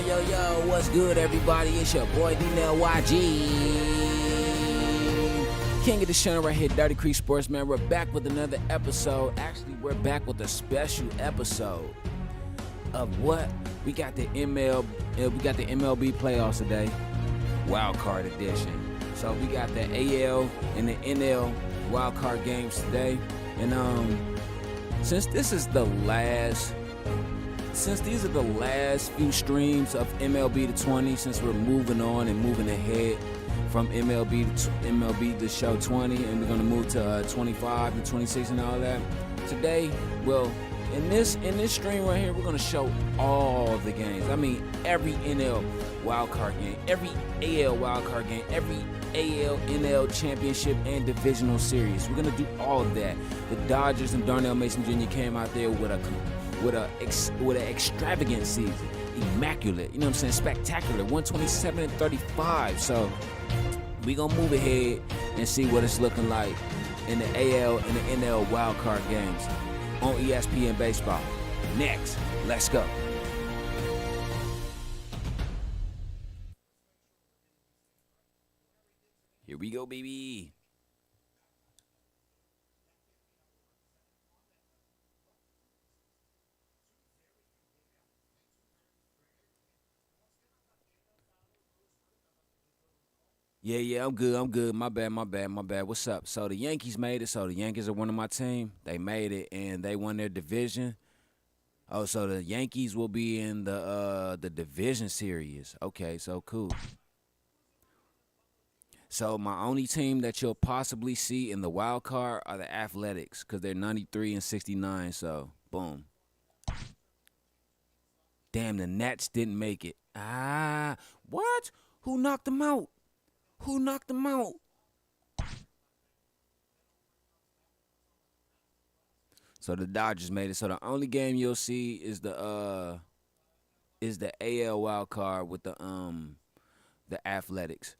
Yo, what's good, everybody? It's your boy, Darnell YG. King of the show right here, Dirty Creek Sports, man. We're back with another episode. Actually, we're back with a special episode of what? We got the MLB playoffs today, wild card edition. So we got the AL and the NL wild card games today. And since these are the last few streams of MLB to 20, since we're moving on and moving ahead from MLB to show 20, and we're gonna move to 25 and 26 and all that. Today, well, in this stream right here, we're gonna show all the games. I mean, every NL wildcard game, every AL wildcard game, every AL, NL championship and divisional series. We're gonna do all of that. The Dodgers and Darnell Mason Jr. came out there with an extravagant season, immaculate. You know what I'm saying? Spectacular. 127-35. So we gonna move ahead and see what it's looking like in the AL and the NL wildcard games on ESPN Baseball. Next, let's go. Here we go, baby. Yeah, I'm good. My bad. What's up? So the Yankees made it. So the Yankees are one of my team. They made it, and they won their division. Oh, so the Yankees will be in the division series. Okay, so cool. So my only team that you'll possibly see in the wild card are the Athletics, because they're 93-69. So boom. Damn, the Nats didn't make it. What? Who knocked them out? So the Dodgers made it. So the only game you'll see is the AL wild card with the Athletics.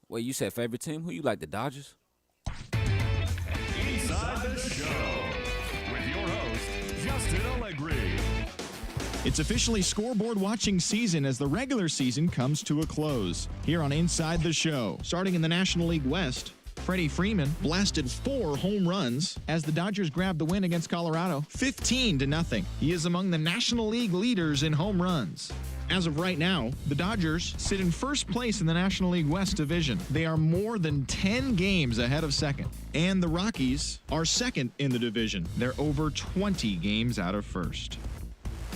Wait, you said favorite team? Who you like, the Dodgers? Inside the Show with your host, Justin Allegri. It's officially scoreboard watching season as the regular season comes to a close. Here on Inside the Show, starting in the National League West, Freddie Freeman blasted 4 home runs as the Dodgers grabbed the win against Colorado, 15-0. He is among the National League leaders in home runs. As of right now, the Dodgers sit in first place in the National League West division. They are more than 10 games ahead of second. And the Rockies are second in the division. They're over 20 games out of first.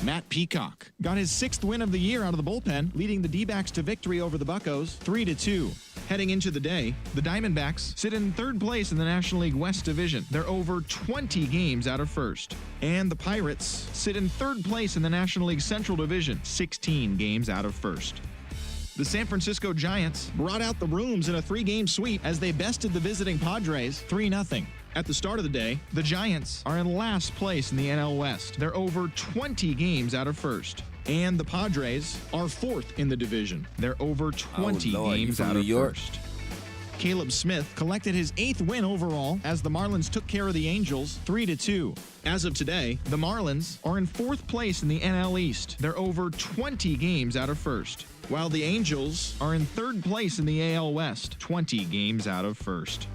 Matt Peacock got his 6th win of the year out of the bullpen, leading the D-backs to victory over the Buccos 3-2. Heading into the day, the Diamondbacks sit in third place in the National League West division. They're over 20 games out of first. And the Pirates sit in third place in the National League Central division, 16 games out of first. The San Francisco Giants brought out the rooms in a 3-game sweep as they bested the visiting Padres 3-0. At the start of the day, the Giants are in last place in the NL West. They're over 20 games out of first. And the Padres are 4th in the division. They're over 20 games out of first. Caleb Smith collected his 8th win overall as the Marlins took care of the Angels 3-2. As of today, the Marlins are in 4th place in the NL East. They're over 20 games out of first, while the Angels are in 3rd place in the AL West, 20 games out of first.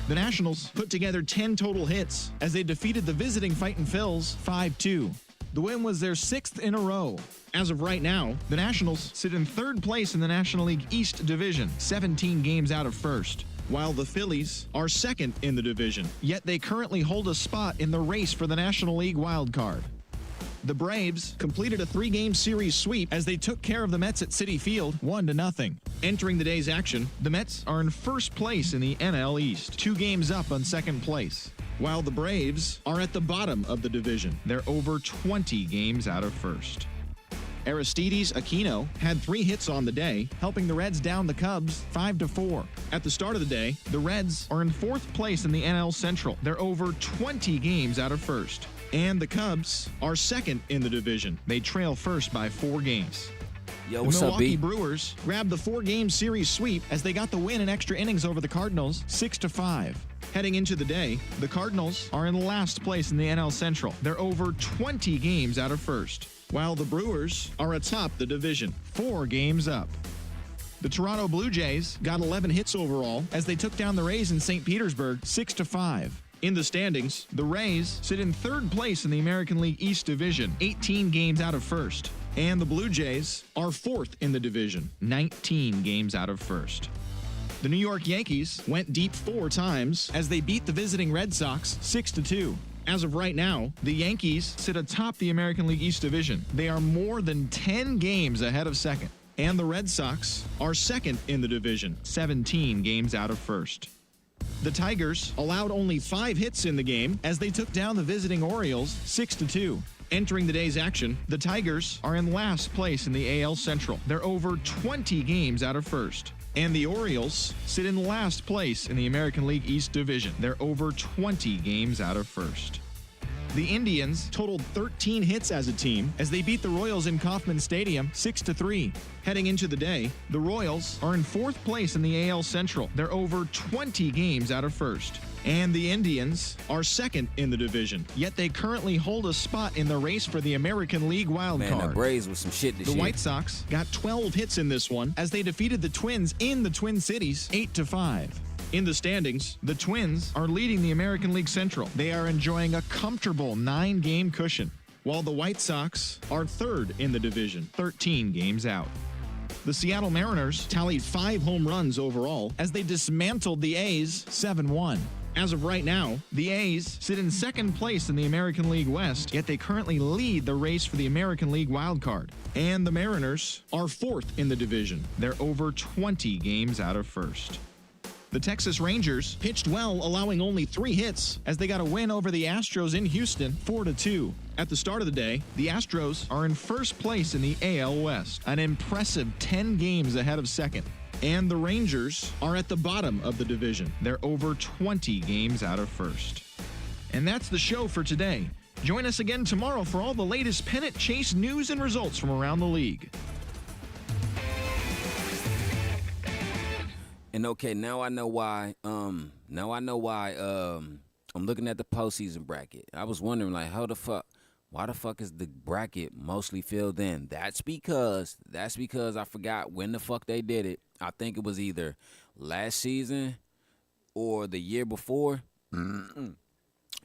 The Nationals put together 10 total hits as they defeated the visiting Fightin' Phils 5-2. The win was their 6th in a row. As of right now, the Nationals sit in 3rd place in the National League East division, 17 games out of first, while the Phillies are 2nd in the division, yet they currently hold a spot in the race for the National League wild card. The Braves completed a 3-game series sweep as they took care of the Mets at Citi Field 1-0. Entering the day's action, the Mets are in first place in the NL East, 2 games up on second place, while the Braves are at the bottom of the division. They're over 20 games out of first. Aristides Aquino had 3 hits on the day, helping the Reds down the Cubs 5-4. At the start of the day, the Reds are in 4th place in the NL Central. They're over 20 games out of first. And the Cubs are 2nd in the division. They trail first by 4 games. Yo, The what's up, Milwaukee B? Brewers grabbed the 4-game series sweep as they got the win in extra innings over the Cardinals 6-5. Heading into the day, the Cardinals are in last place in the NL Central. They're over 20 games out of first, while the Brewers are atop the division, 4 games up. The Toronto Blue Jays got 11 hits overall as they took down the Rays in St. Petersburg 6-5. In the standings, the Rays sit in 3rd place in the American League East Division, 18 games out of first. And the Blue Jays are 4th in the division, 19 games out of first. The New York Yankees went deep 4 times as they beat the visiting Red Sox 6-2. As of right now, the Yankees sit atop the American League East Division. They are more than 10 games ahead of second. And the Red Sox are 2nd in the division, 17 games out of first. The Tigers allowed only 5 hits in the game as they took down the visiting Orioles 6-2. Entering the day's action, the Tigers are in last place in the AL Central. They're over 20 games out of first. And the Orioles sit in last place in the American League East Division. They're over 20 games out of first. The Indians totaled 13 hits as a team as they beat the Royals in Kauffman Stadium 6-3. Heading into the day, the Royals are in 4th place in the AL Central. They're over 20 games out of first. And the Indians are 2nd in the division, yet they currently hold a spot in the race for the American League wild card. Man, the Braves with some shit this year. The White Sox got 12 hits in this one as they defeated the Twins in the Twin Cities 8-5. In the standings, the Twins are leading the American League Central. They are enjoying a comfortable 9-game cushion, while the White Sox are 3rd in the division, 13 games out. The Seattle Mariners tallied 5 home runs overall as they dismantled the A's 7-1. As of right now, the A's sit in 2nd place in the American League West, yet they currently lead the race for the American League wild card. And the Mariners are 4th in the division. They're over 20 games out of first. The Texas Rangers pitched well, allowing only 3 hits as they got a win over the Astros in Houston 4-2. At the start of the day, the Astros are in 1st place in the AL West, an impressive 10 games ahead of second. And the Rangers are at the bottom of the division. They're over 20 games out of first. And that's the show for today. Join us again tomorrow for all the latest pennant chase news and results from around the league. And okay, now I know why. I'm looking at the postseason bracket. I was wondering, like, why the fuck is the bracket mostly filled in? That's because I forgot when the fuck they did it. I think it was either last season or the year before.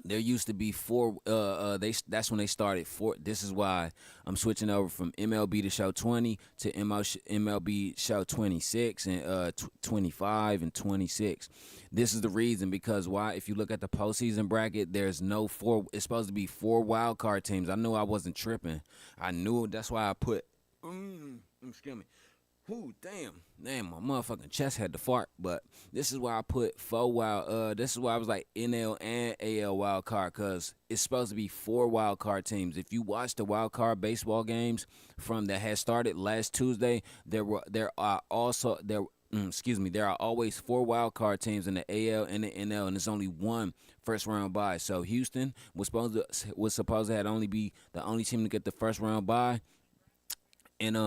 There used to be 4. That's when they started 4. This is why I'm switching over from MLB The Show 20 to MLB Show 26 and 25 and 26. This is the reason, because why? If you look at the postseason bracket, there's no 4. It's supposed to be 4 wild card teams. I knew I wasn't tripping. I knew. That's why I put. Excuse me. Ooh, damn, my motherfucking chest had to fart. But this is why I put 4 wild. This is why I was like NL and AL wild card, cause it's supposed to be 4 wild card teams. If you watch the wild card baseball games from that had started last Tuesday, there are always 4 wild card teams in the AL and the NL, and there's only 1 first round bye. So Houston was supposed to had only be the only team to get the first round bye, and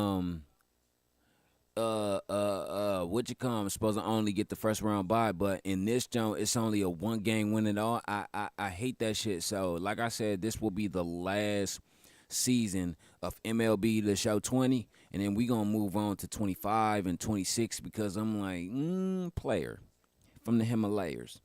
supposed to only get the first round bye, but in this joint, it's only a 1-game win at all. I hate that shit. So, like I said, this will be the last season of MLB The Show 20, and then we gonna move on to 25 and 26 because I'm like, player from the Himalayas.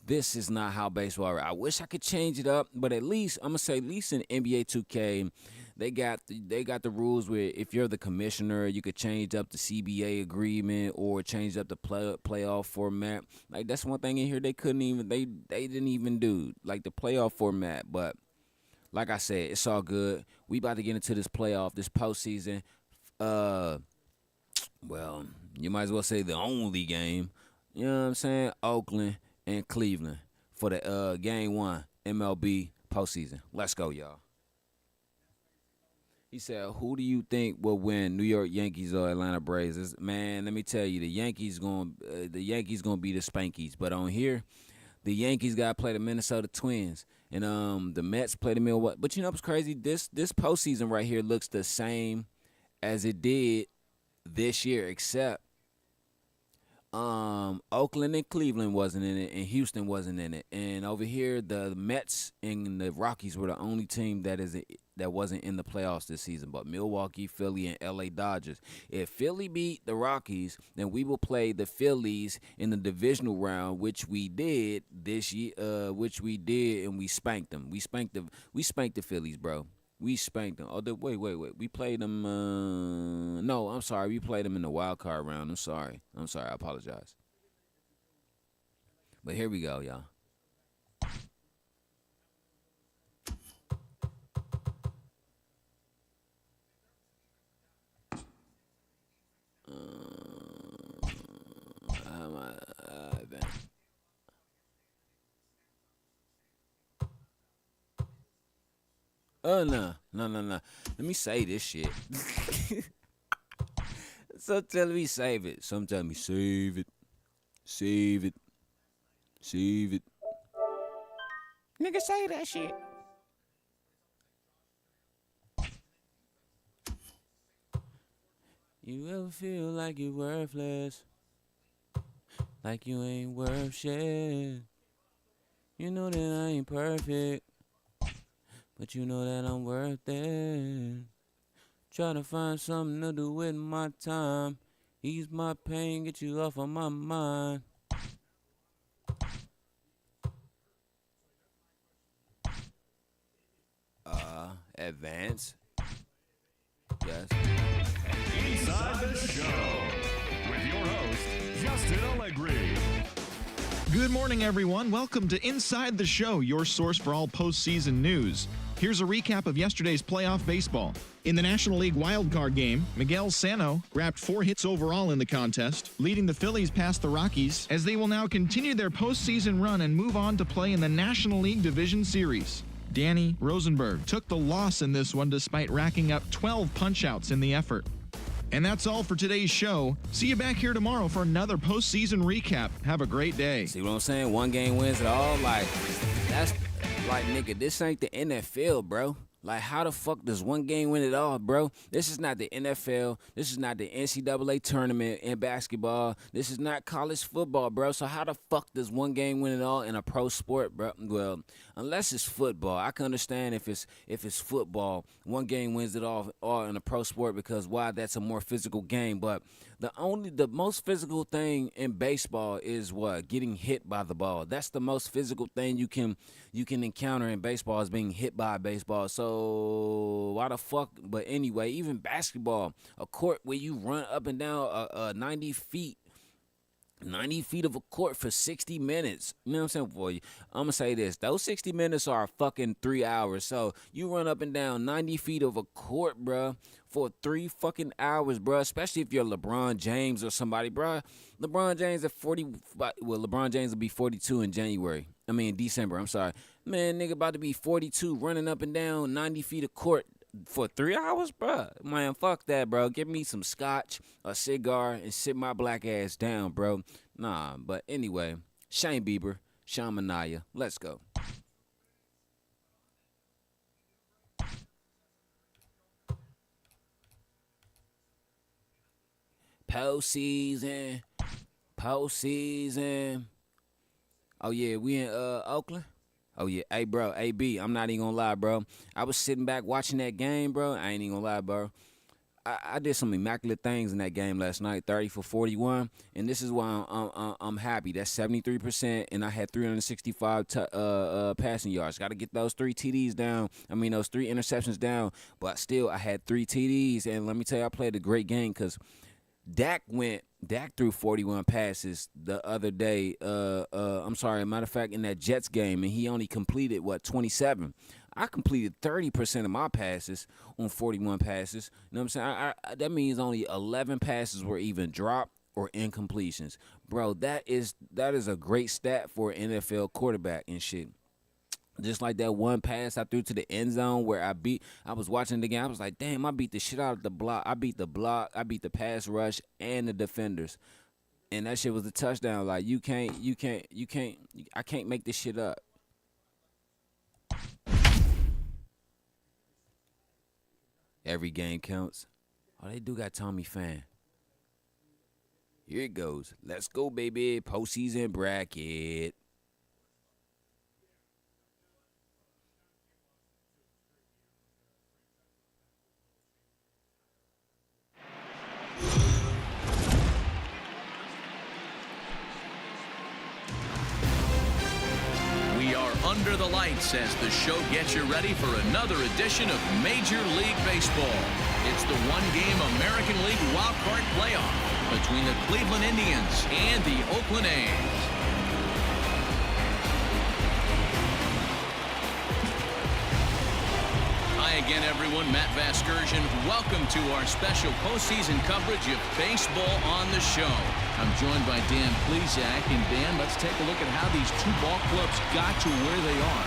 This is not how baseball. I wish I could change it up, but at least I'm gonna say, at least in NBA 2K. They got the rules where if you're the commissioner, you could change up the CBA agreement or change up the playoff format. Like, that's one thing in here they didn't even do, like the playoff format. But like I said, it's all good. We about to get into this postseason. Well, you might as well say the only game. You know what I'm saying? Oakland and Cleveland for the game 1 MLB postseason. Let's go, y'all. He said, who do you think will win, New York Yankees or Atlanta Braves? Man, let me tell you, the Yankees gonna be the Spankies. But on here, the Yankees got to play the Minnesota Twins. And the Mets play the Milwaukee. But you know what's crazy? This postseason right here looks the same as it did this year, except Oakland and Cleveland wasn't in it, and Houston wasn't in it. And over here, the Mets and the Rockies were the only team that wasn't in the playoffs this season. But Milwaukee, Philly, and LA Dodgers. If Philly beat the Rockies, then we will play the Phillies in the divisional round, which we did this year. And we spanked them. We spanked the Phillies, bro. We spanked them. Oh, wait. We played them. No, I'm sorry. We played them in the wild card round. I'm sorry. I apologize. But here we go, y'all. No. Let me say this shit. Some tell me save it. Some tell me save it. Save it. Save it. Nigga, say that shit. You ever feel like you're worthless? Like you ain't worth shit? You know that I ain't perfect, but you know that I'm worth it. Try to find something to do with my time. Ease my pain, get you off of my mind. Advance. Yes. Inside the Show with your host, Justin Allegri. Good morning, everyone. Welcome to Inside the Show, your source for all postseason news. Here's a recap of yesterday's playoff baseball. In the National League wildcard game, Miguel Sano grabbed 4 hits overall in the contest, leading the Phillies past the Rockies, as they will now continue their postseason run and move on to play in the National League Division Series. Danny Rosenberg took the loss in this one despite racking up 12 punch-outs in the effort. And that's all for today's show. See you back here tomorrow for another postseason recap. Have a great day. See what I'm saying? One game wins it all. Like, that's like, nigga, this ain't the NFL, bro. Like, how the fuck does one game win it all, bro? This is not the NFL. This is not the NCAA tournament in basketball. This is not college football, bro. So how the fuck does one game win it all in a pro sport, bro? Well, unless it's football. I can understand if it's football, one game wins it all in a pro sport because why? That's a more physical game. But the most physical thing in baseball is what? Getting hit by the ball. That's the most physical thing you can encounter in baseball is being hit by a baseball. So why the fuck? But anyway, even basketball, a court where you run up and down 90 feet of a court for 60 minutes. You know what I'm saying? Boy, I'm going to say this. Those 60 minutes are fucking 3 hours. So you run up and down 90 feet of a court, bruh, for 3 fucking hours, bruh, especially if you're LeBron James or somebody, bruh. LeBron James at 40, well, LeBron James will be 42 in December, I'm sorry. Man, nigga about to be 42 running up and down 90 feet of court for 3 hours, bruh. Man, fuck that, bro. Give me some scotch, a cigar, and sit my black ass down, bro. Nah, but anyway, Shane Bieber, Sean Manaya, let's go. Postseason. Oh, yeah, we in Oakland? Oh, yeah. Hey, bro, AB, I'm not even gonna lie, bro. I was sitting back watching that game, bro. I ain't even gonna lie, bro. I did some immaculate things in that game last night, 30 for 41, and this is why I'm happy. That's 73%, and I had 365 passing yards. Got to get those 3 TDs down. Those 3 interceptions down, but still, I had 3 TDs, and let me tell you, I played a great game because Dak threw 41 passes the other day. Matter of fact, in that Jets game, and he only completed, 27. I completed 30% of my passes on 41 passes. You know what I'm saying? That means only 11 passes were even dropped or incompletions. Bro, that is a great stat for an NFL quarterback and shit. Just like that one pass I threw to the end zone where I was watching the game. I was like, damn, I beat the shit out of the block. I beat the pass rush and the defenders. And that shit was a touchdown. Like, I can't make this shit up. Every game counts. Oh, they do got Tommy Fan. Here it goes. Let's go, baby. Postseason bracket. We are under the lights as the show gets you ready for another edition of Major League Baseball. It's the one-game American League wildcard playoff between the Cleveland Indians and the Oakland A's. Hi again, everyone. Matt Vasgersian. Welcome to our special postseason coverage of baseball on the show. I'm joined by Dan Plesac. And Dan, let's take a look at how these two ball clubs got to where they are.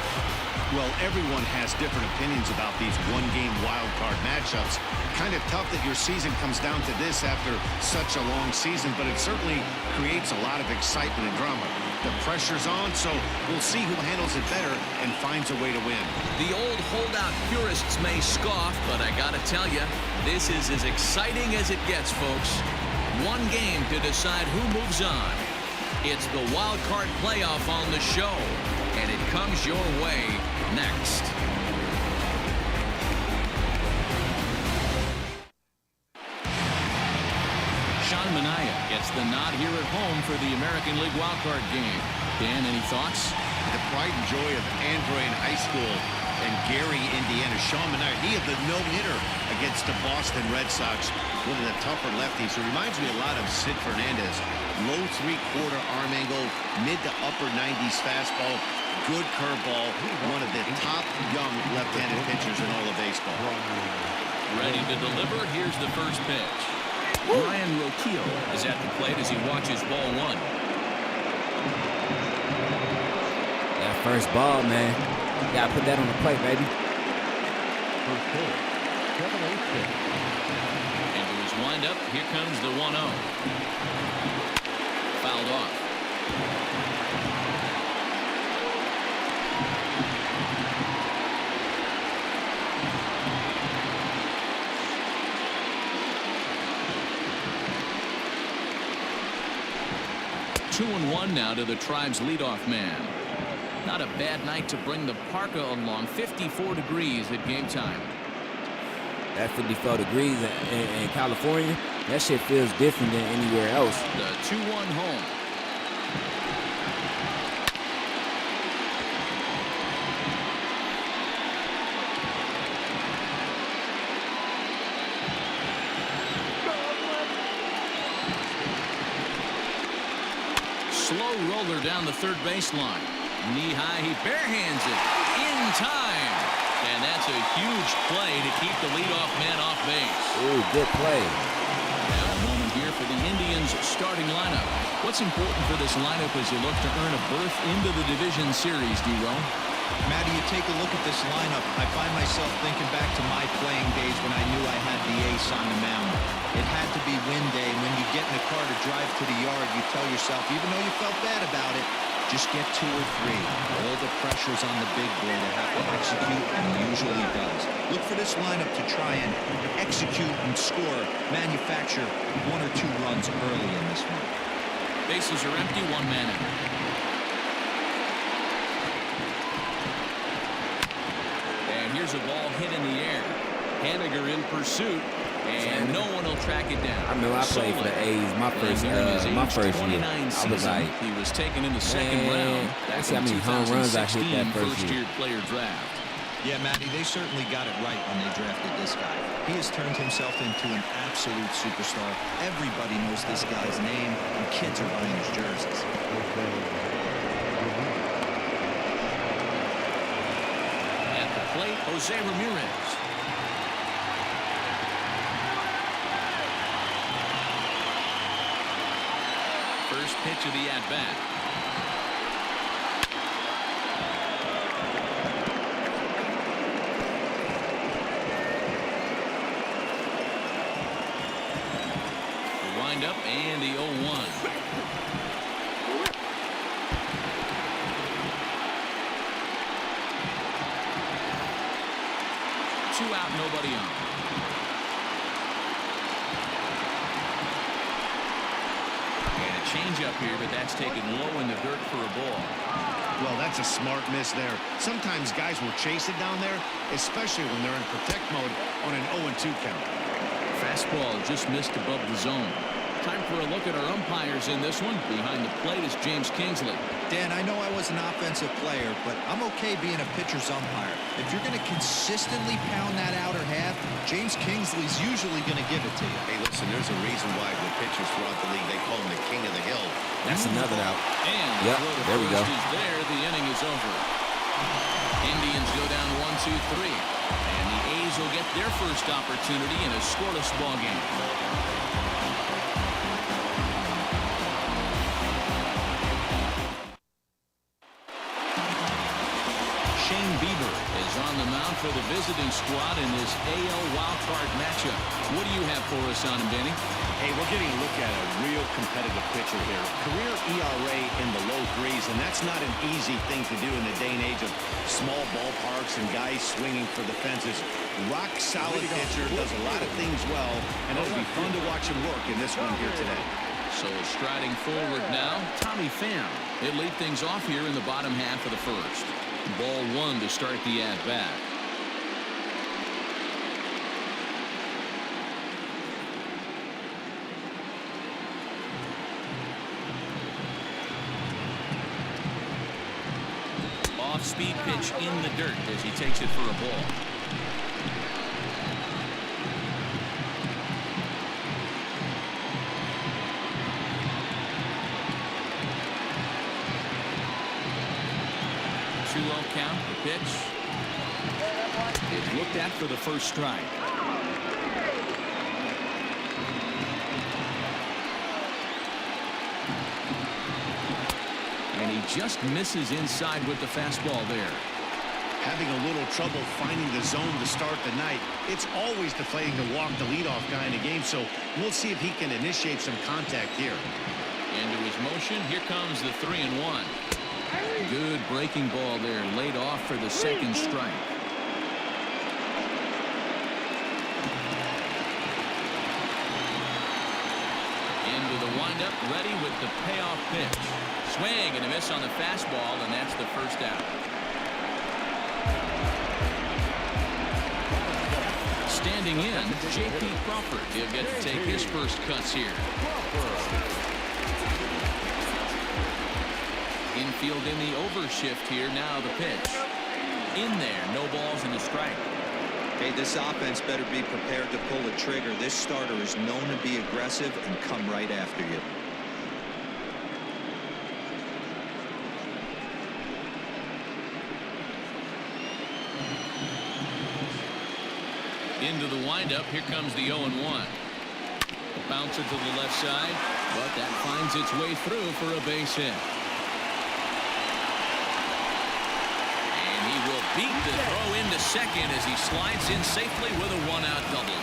Well, everyone has different opinions about these one-game wild card matchups. Kind of tough that your season comes down to this after such a long season, but it certainly creates a lot of excitement and drama. The pressure's on, so we'll see who handles it better and finds a way to win. The old holdout purists may scoff, but I gotta tell you, this is as exciting as it gets, folks. One game to decide who moves on. It's the wild card playoff on the show, and it comes your way next. Sean Manaea gets the nod here at home for the American League wildcard game. Dan, any thoughts? The pride and joy of Android High School and Gary, Indiana. Sean Manaea, he had the no-hitter against the Boston Red Sox. One of the tougher lefties. It reminds me a lot of Sid Fernandez. Low three-quarter arm angle, mid to upper 90s fastball, good curveball. One of the top young left-handed pitchers in all of baseball. Ready to deliver. Here's the first pitch. Ryan Roquillo is at the plate as he watches ball one. That first ball, man. You gotta put that on the plate, baby. Into his windup, here comes the 1-0. Fouled off. Two and one now to the Tribe's leadoff man. Not a bad night to bring the parka along. 54 degrees at game time. At 54 degrees in California, that shit feels different than anywhere else. The 2-1 home. Slow roller down the third baseline. Knee high, he barehands it in time. And that's a huge play to keep the leadoff man off base. Ooh, good play. Now a moment here for the Indians starting lineup. What's important for this lineup as you look to earn a berth into the division series, D-Row? Matty, you take a look at this lineup. I find myself thinking back to my playing days when I knew I had the ace on the mound. It had to be win day, and when you get in the car to drive to the yard, you tell yourself, even though you felt bad about it, just get 2 or 3. All the pressure's on the big boy to have to execute, and he usually does. Look for this lineup to try and execute and score, manufacture 1 or 2 runs early in this one. Bases are empty, 1 man out. And here's a ball hit in the air. Haniger in pursuit, and no one will track it down. I remember I played for the A's my first year. I was like, he was taken in the second round. That's how many home runs I hit that first year. Player draft. Yeah, Matty, they certainly got it right when they drafted this guy. He has turned himself into an absolute superstar. Everybody knows this guy's name, and kids are buying his jerseys. At the plate, Jose Ramirez. First pitch of the at-bat. The wind-up and the 0-1. Two out, nobody on. 2 changeup here, but that's taken low in the dirt for a ball. Well, that's a smart miss there. Sometimes guys will chase it down there, especially when they're in protect mode on an 0-2 count. Fastball just missed above the zone. Time for a look at our umpires in this one. Behind the plate is James Kingsley. Dan, I know I was an offensive player, but I'm okay being a pitcher's umpire. If you're going to consistently pound that outer half, James Kingsley's usually going to give it to you. Hey, listen, there's a reason why the pitchers throughout the league, they call him the king of the hill. That's another out. And Yep, the there we go. is there. The inning is over. Indians go down 1-2-3. And the A's will get their first opportunity in a scoreless ball game. Shane Bieber is on the mound for the visiting squad in this AL wildcard matchup. What do you have for us on him, Danny? Hey, we're getting a look at a real competitive pitcher here. Career ERA in the low threes, and that's not an easy thing to do in the day and age of small ballparks and guys swinging for the fences. Rock solid pitcher, does a lot of things well, and it'll be fun to watch him work in this one here today. So striding forward now, Tommy Pham. He'll lead things off here in the bottom half of the first. Ball one to start the at-bat. Off-speed pitch in the dirt as he takes it for a ball. Count the pitch. It's looked at for the first strike. And he just misses inside with the fastball there. Having a little trouble finding the zone to start the night. It's always deflating to walk the leadoff guy in the game, so we'll see if he can initiate some contact here. Into his motion, here comes the 3-1. Good breaking ball there, laid off for the second strike. Into the windup, ready with the payoff pitch. Swing and a miss on the fastball, and that's the first out. Standing in, J.P. Crawford. He'll get to take his first cuts here. Infield in the overshift here. Now the pitch. In there. No balls and a strike. Hey, this offense better be prepared to pull the trigger. This starter is known to be aggressive and come right after you. Into the windup. Here comes the 0-1. Bouncer to the left side, but that finds its way through for a base hit. Beat the throw into second as he slides in safely with a one-out double. It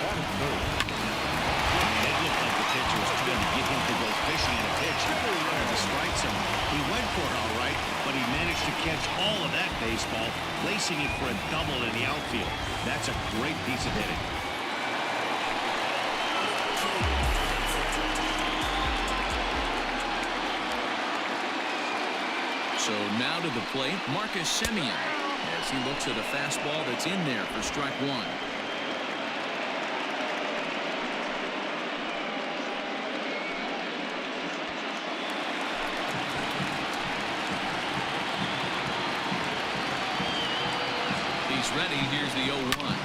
looked like the pitcher was trying to get him to go fishing in a pitch or the strike zone. He went for it all right, but he managed to catch all of that baseball, placing it for a double in the outfield. That's a great piece of hitting. So now to the plate, Marcus Semien, as he looks at a fastball that's in there for strike one. He's ready. Here's the 0-1.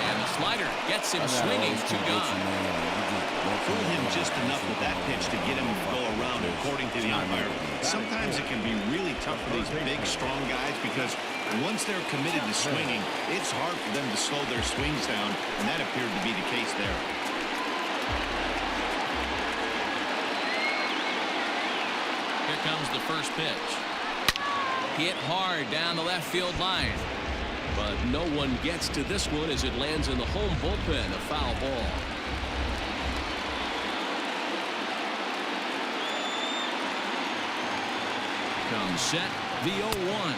And the slider gets him swinging to gone. Fool him just enough with that pitch to get him to go around, according to the umpire. Sometimes it can be really tough for these big, strong guys because once they're committed to swinging, it's hard for them to slow their swings down, and that appeared to be the case there. Here comes the first pitch. Hit hard down the left field line. But no one gets to this one as it lands in the home bullpen. A foul ball. Comes set. The 0-1.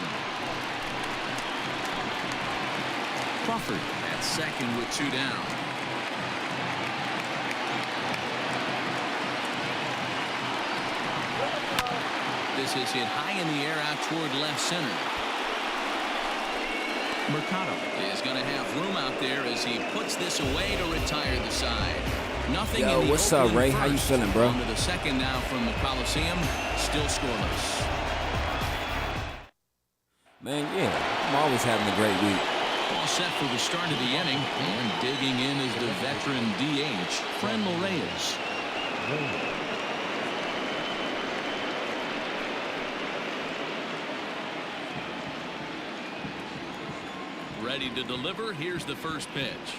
Crawford at second with 2 down. This is hit high in the air out toward left center. Mercado is going to have room out there as he puts this away to retire the side. Nothing in the what's up, Ray? first. How you feeling, bro? On to the second now from the Coliseum. Still scoreless. Man, yeah, I'm always having a great week. All set for the start of the inning, and digging in is the veteran DH, Darnell Reyes. Ready to deliver. Here's the first pitch.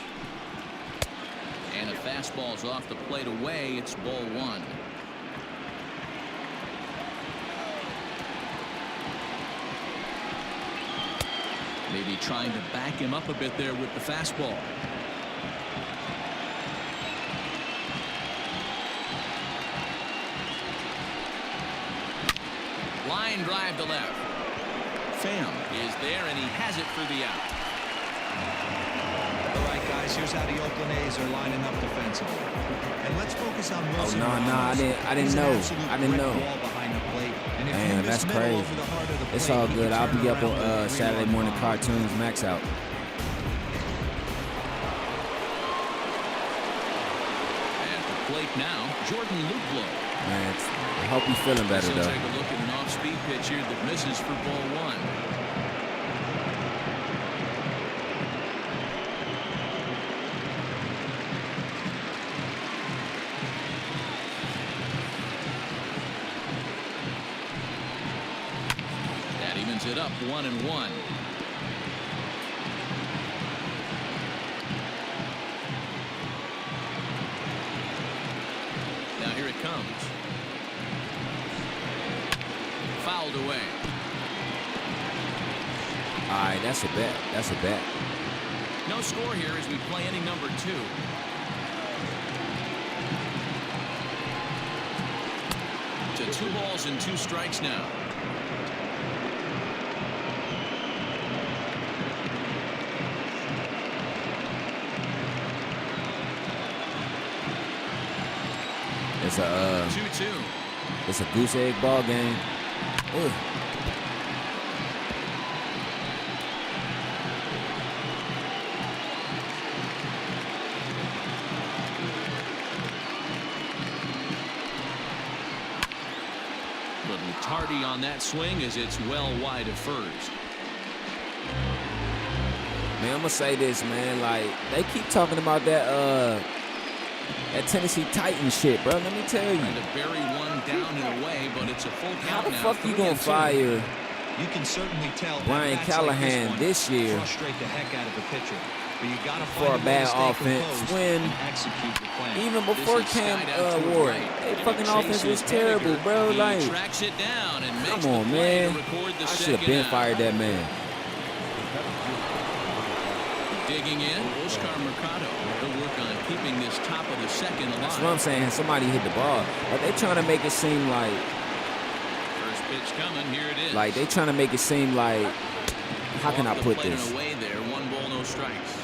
And a fastball's off the plate away. It's ball 1. Maybe trying to back him up a bit there with the fastball. Line drive to left. Pham is there, and he has it for the out. All right, guys, here's how the Oakland A's are lining up defensively. And let's focus on Wilson. I didn't know. Man, that's crazy. It's all good. I'll be up on Saturday morning cartoons. Max out. At the plate now, Jordan Luplow. Man, I hope you're feeling better, though. Take a look at an off-speed pitch here that misses for ball 1. That evens it up 1-1. Now here it comes. Fouled away. All right, that's a bet. That's a bet. No score here as we play inning number 2. To 2 balls and 2 strikes now. It's a 2-2. It's a goose egg ball game. Ugh. Little tardy on that swing as it's well wide of first. Man, I'm gonna say this, man. Like, they keep talking about that Tennessee Titans shit, bro. Let me tell you. Trying to bury one down and away, but it's a full How count the now. fuck you gonna 3-2. fire You can certainly tell Brian at bats Callahan like this year frustrate the heck out of the pitcher. But you gotta for find a way bad to stay offense composed when and execute your plan. even before This is Cam skied out to the Ward, right. they And fucking it offense was chases terrible, Henniger. bro. He Like, tracks it down and makes come the on, play man. to record the I should have second been out. fired that man. Digging in, Oscar Mercado. He'll work on keeping this top of the second alive. That's what I'm saying. Somebody hit the ball. But they trying to make it seem like, First pitch coming. Here it is. they trying to make it seem like, how can I Off the put plate this? and away there. 1 ball, no strikes.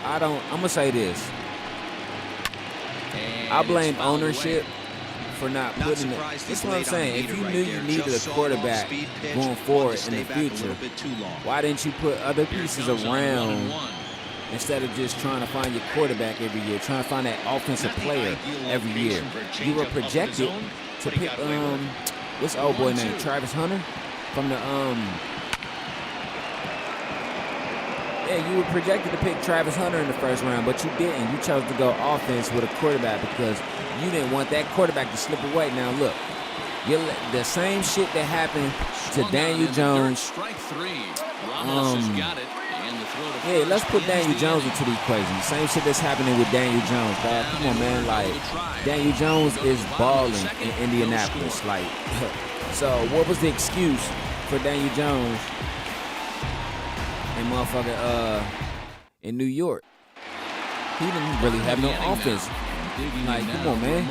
I'm gonna say this. And I blame it's fouled ownership away. for not Not putting it. surprised That's he's what I'm late on the saying. If meter you right knew there. you needed Just a saw quarterback off-speed pitch, going wanted forward to in the stay back a future, little bit too long. why didn't you put other Here pieces comes on around 1-1. instead of just trying to find your quarterback every year, trying to find that offensive player every year? You were projected to pick what's the old boy name? Travis Hunter from the Yeah, you were projected to pick Travis Hunter in the first round, but you didn't. You chose to go offense with a quarterback because you didn't want that quarterback to slip away. Now look, the same shit that happened to Swung on Daniel in the Jones. third, strike 3. Ramos has got it, and the Yeah, let's put Daniel Jones into the equation. The same shit that's happening with Daniel Jones, dog. Come on, man. Like, Daniel Jones is balling in Indianapolis. Like, so what was the excuse for Daniel Jones and motherfucker in New York? He didn't really have no offense. Like, come on, man.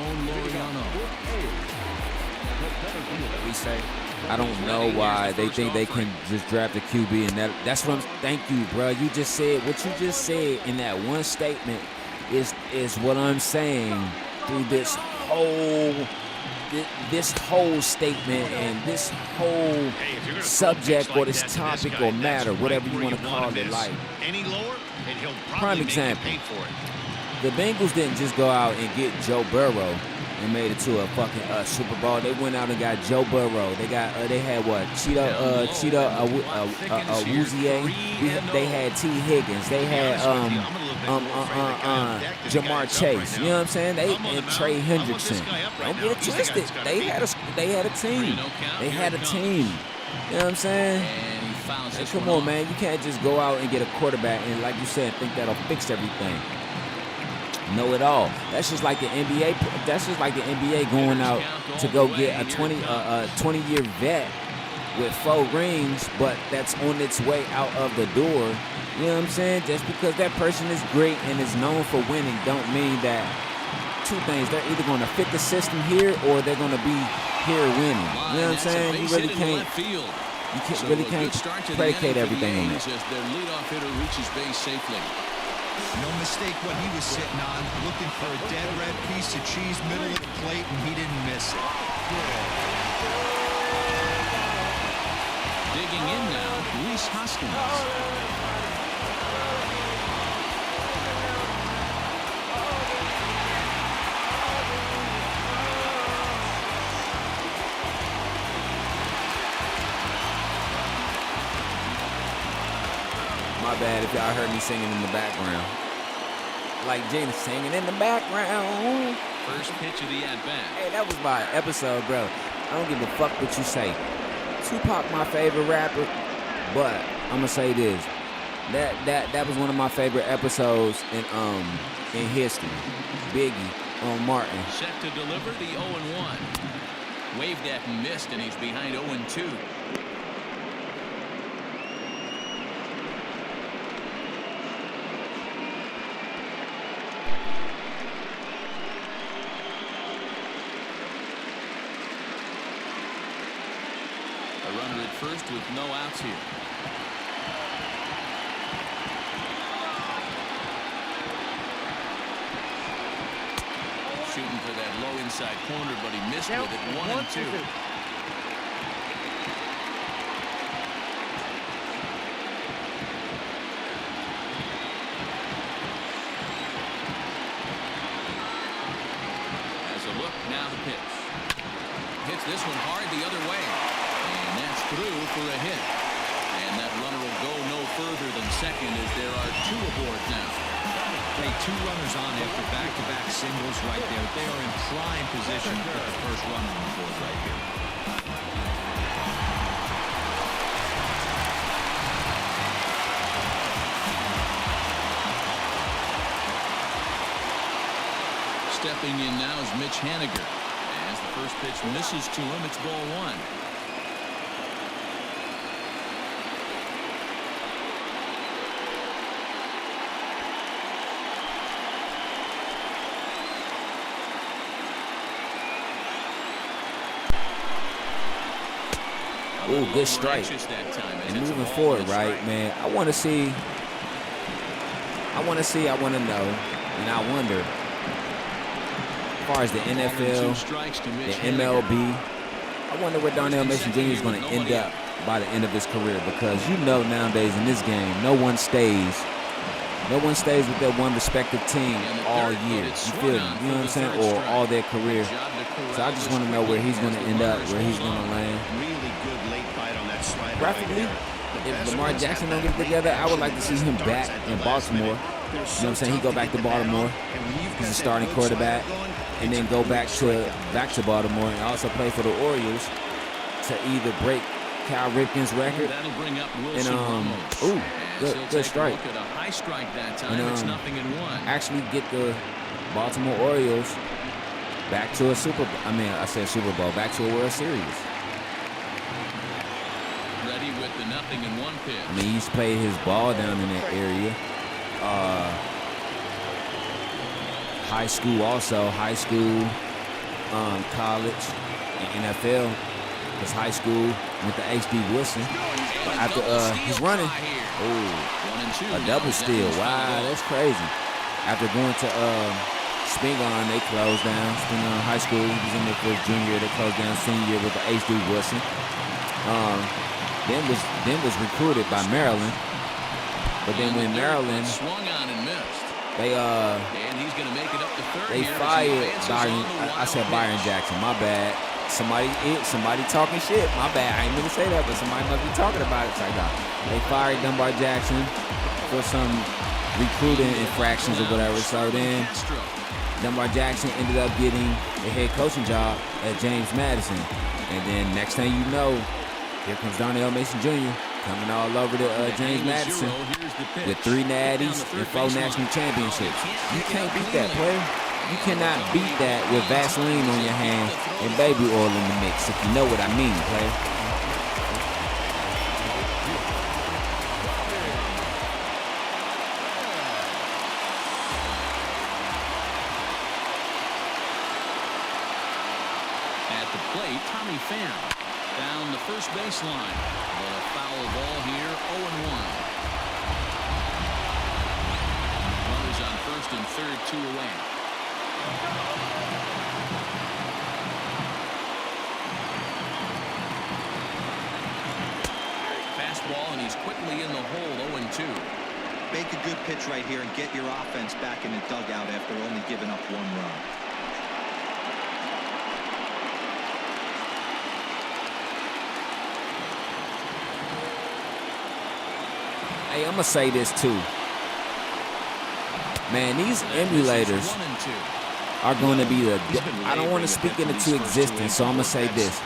I don't know why they think they can just draft a QB, and that's what I'm. Thank you, bro. You just said what you just said in that one statement is what I'm saying through this whole statement and this whole subject or this topic or matter, whatever you want to call it. Like, prime example. The Bengals didn't just go out and get Joe Burrow and made it to a fucking Super Bowl. They went out and got Joe Burrow. They had what? Cheetah Awuzie. They had T. Higgins. They had Jamar Chase. You know what I'm saying? And Trey Hendrickson. Don't get it twisted. They had a team. They had a team. You know what I'm saying? Hey, come on, man. You can't just go out and get a quarterback and, like you said, think that'll fix everything. Know it all. That's just like the NBA. That's just like the NBA going out to go get a 20-year vet with 4 rings, but that's on its way out of the door. You know what I'm saying? Just because that person is great and is known for winning, don't mean that. Two things: they're either going to fit the system here or they're going to be here winning. You know what I'm saying? You really can't. You really can't predicate everything on that. Their leadoff hitter reaches base safely. No mistake what he was sitting on, looking for a dead red piece of cheese middle of the plate, and he didn't miss it. Digging in now, Reese Hoskins. My bad if y'all heard me singing in the background. Like Gina singing in the background. First pitch of the at-bat. Hey, that was my episode, bro. I don't give a fuck what you say. Tupac, my favorite rapper, but I'm gonna say this. That was one of my favorite episodes in history. Biggie on Martin. Set to deliver the 0-1. Waved at and missed, and he's behind 0-2. Runner at first with no outs here. Shooting for that low inside corner, but he missed with it. 1-2. As a look, now the pitch. Hits this one hard the other way. Through for a hit, and that runner will go no further than second as there are 2 aboard now. Hey, 2 runners on after back-to-back singles right there. They are in prime position to put the first runner on the board right here. Stepping in now is Mitch Haniger. As the first pitch misses to him, it's ball 1. Ooh, good strike. And moving forward, right, man, I want to know, and I wonder, as far as the NFL, the MLB, I wonder where Darnell Mason Jr. is going to end up by the end of his career, because you know nowadays in this game, no one stays with their one respective team all year. You feel me? You know what I'm saying? Or all their career. So I just want to know where he's going to end up, where he's going to land. Preferably, if Lamar Jackson don't get it together, I would like to see him back in Baltimore. You know what I'm saying? He go back to Baltimore. He's a starting quarterback, and then go back to Baltimore and also play for the Orioles to either break Cal Ripken's record and Good strike. Look at a high strike that time. It's 0-1. Actually get the Baltimore Orioles back to a Super Bowl. I said Super Bowl. Back to a World Series. Ready with the 0-1 pitch. He's played his ball down in that area. High school also. High school, college, and NFL. His high school went to H.D. Wilson. But after he's running. A double steal. Wow, that's crazy. After going to Spingarn, they closed down. Spingarn High School. He was in there for his junior year. They closed down senior year with the H.D. Wilson. Then was recruited by Maryland. But then when Maryland swung on and missed. And he's going to make it up to third. They fired Byron. I said Byron Jackson. My bad. Somebody talking shit. My bad. I ain't mean to say that, but somebody must be talking about it. They fired Dunbar Jackson for some recruiting infractions or whatever. So then Dunbar Jackson ended up getting a head coaching job at James Madison. And then next thing you know, here comes Darnell Mason Jr. coming all over to James Madison with 3 natties and 4 national championships. You can't beat that, player. You cannot beat that with Vaseline on your hand and baby oil in the mix, if you know what I mean, player. At the plate, Tommy Pham down the first baseline. But a foul ball here, 0-1. Runners on first and third, 2 away. Fastball, and he's quickly in the hole, 0-2. Make a good pitch right here and get your offense back in the dugout after only giving up 1 run. Hey, I'm going to say this too. Man, these emulators are going to be the... I don't want to speak it into existence, so I'm going to say this.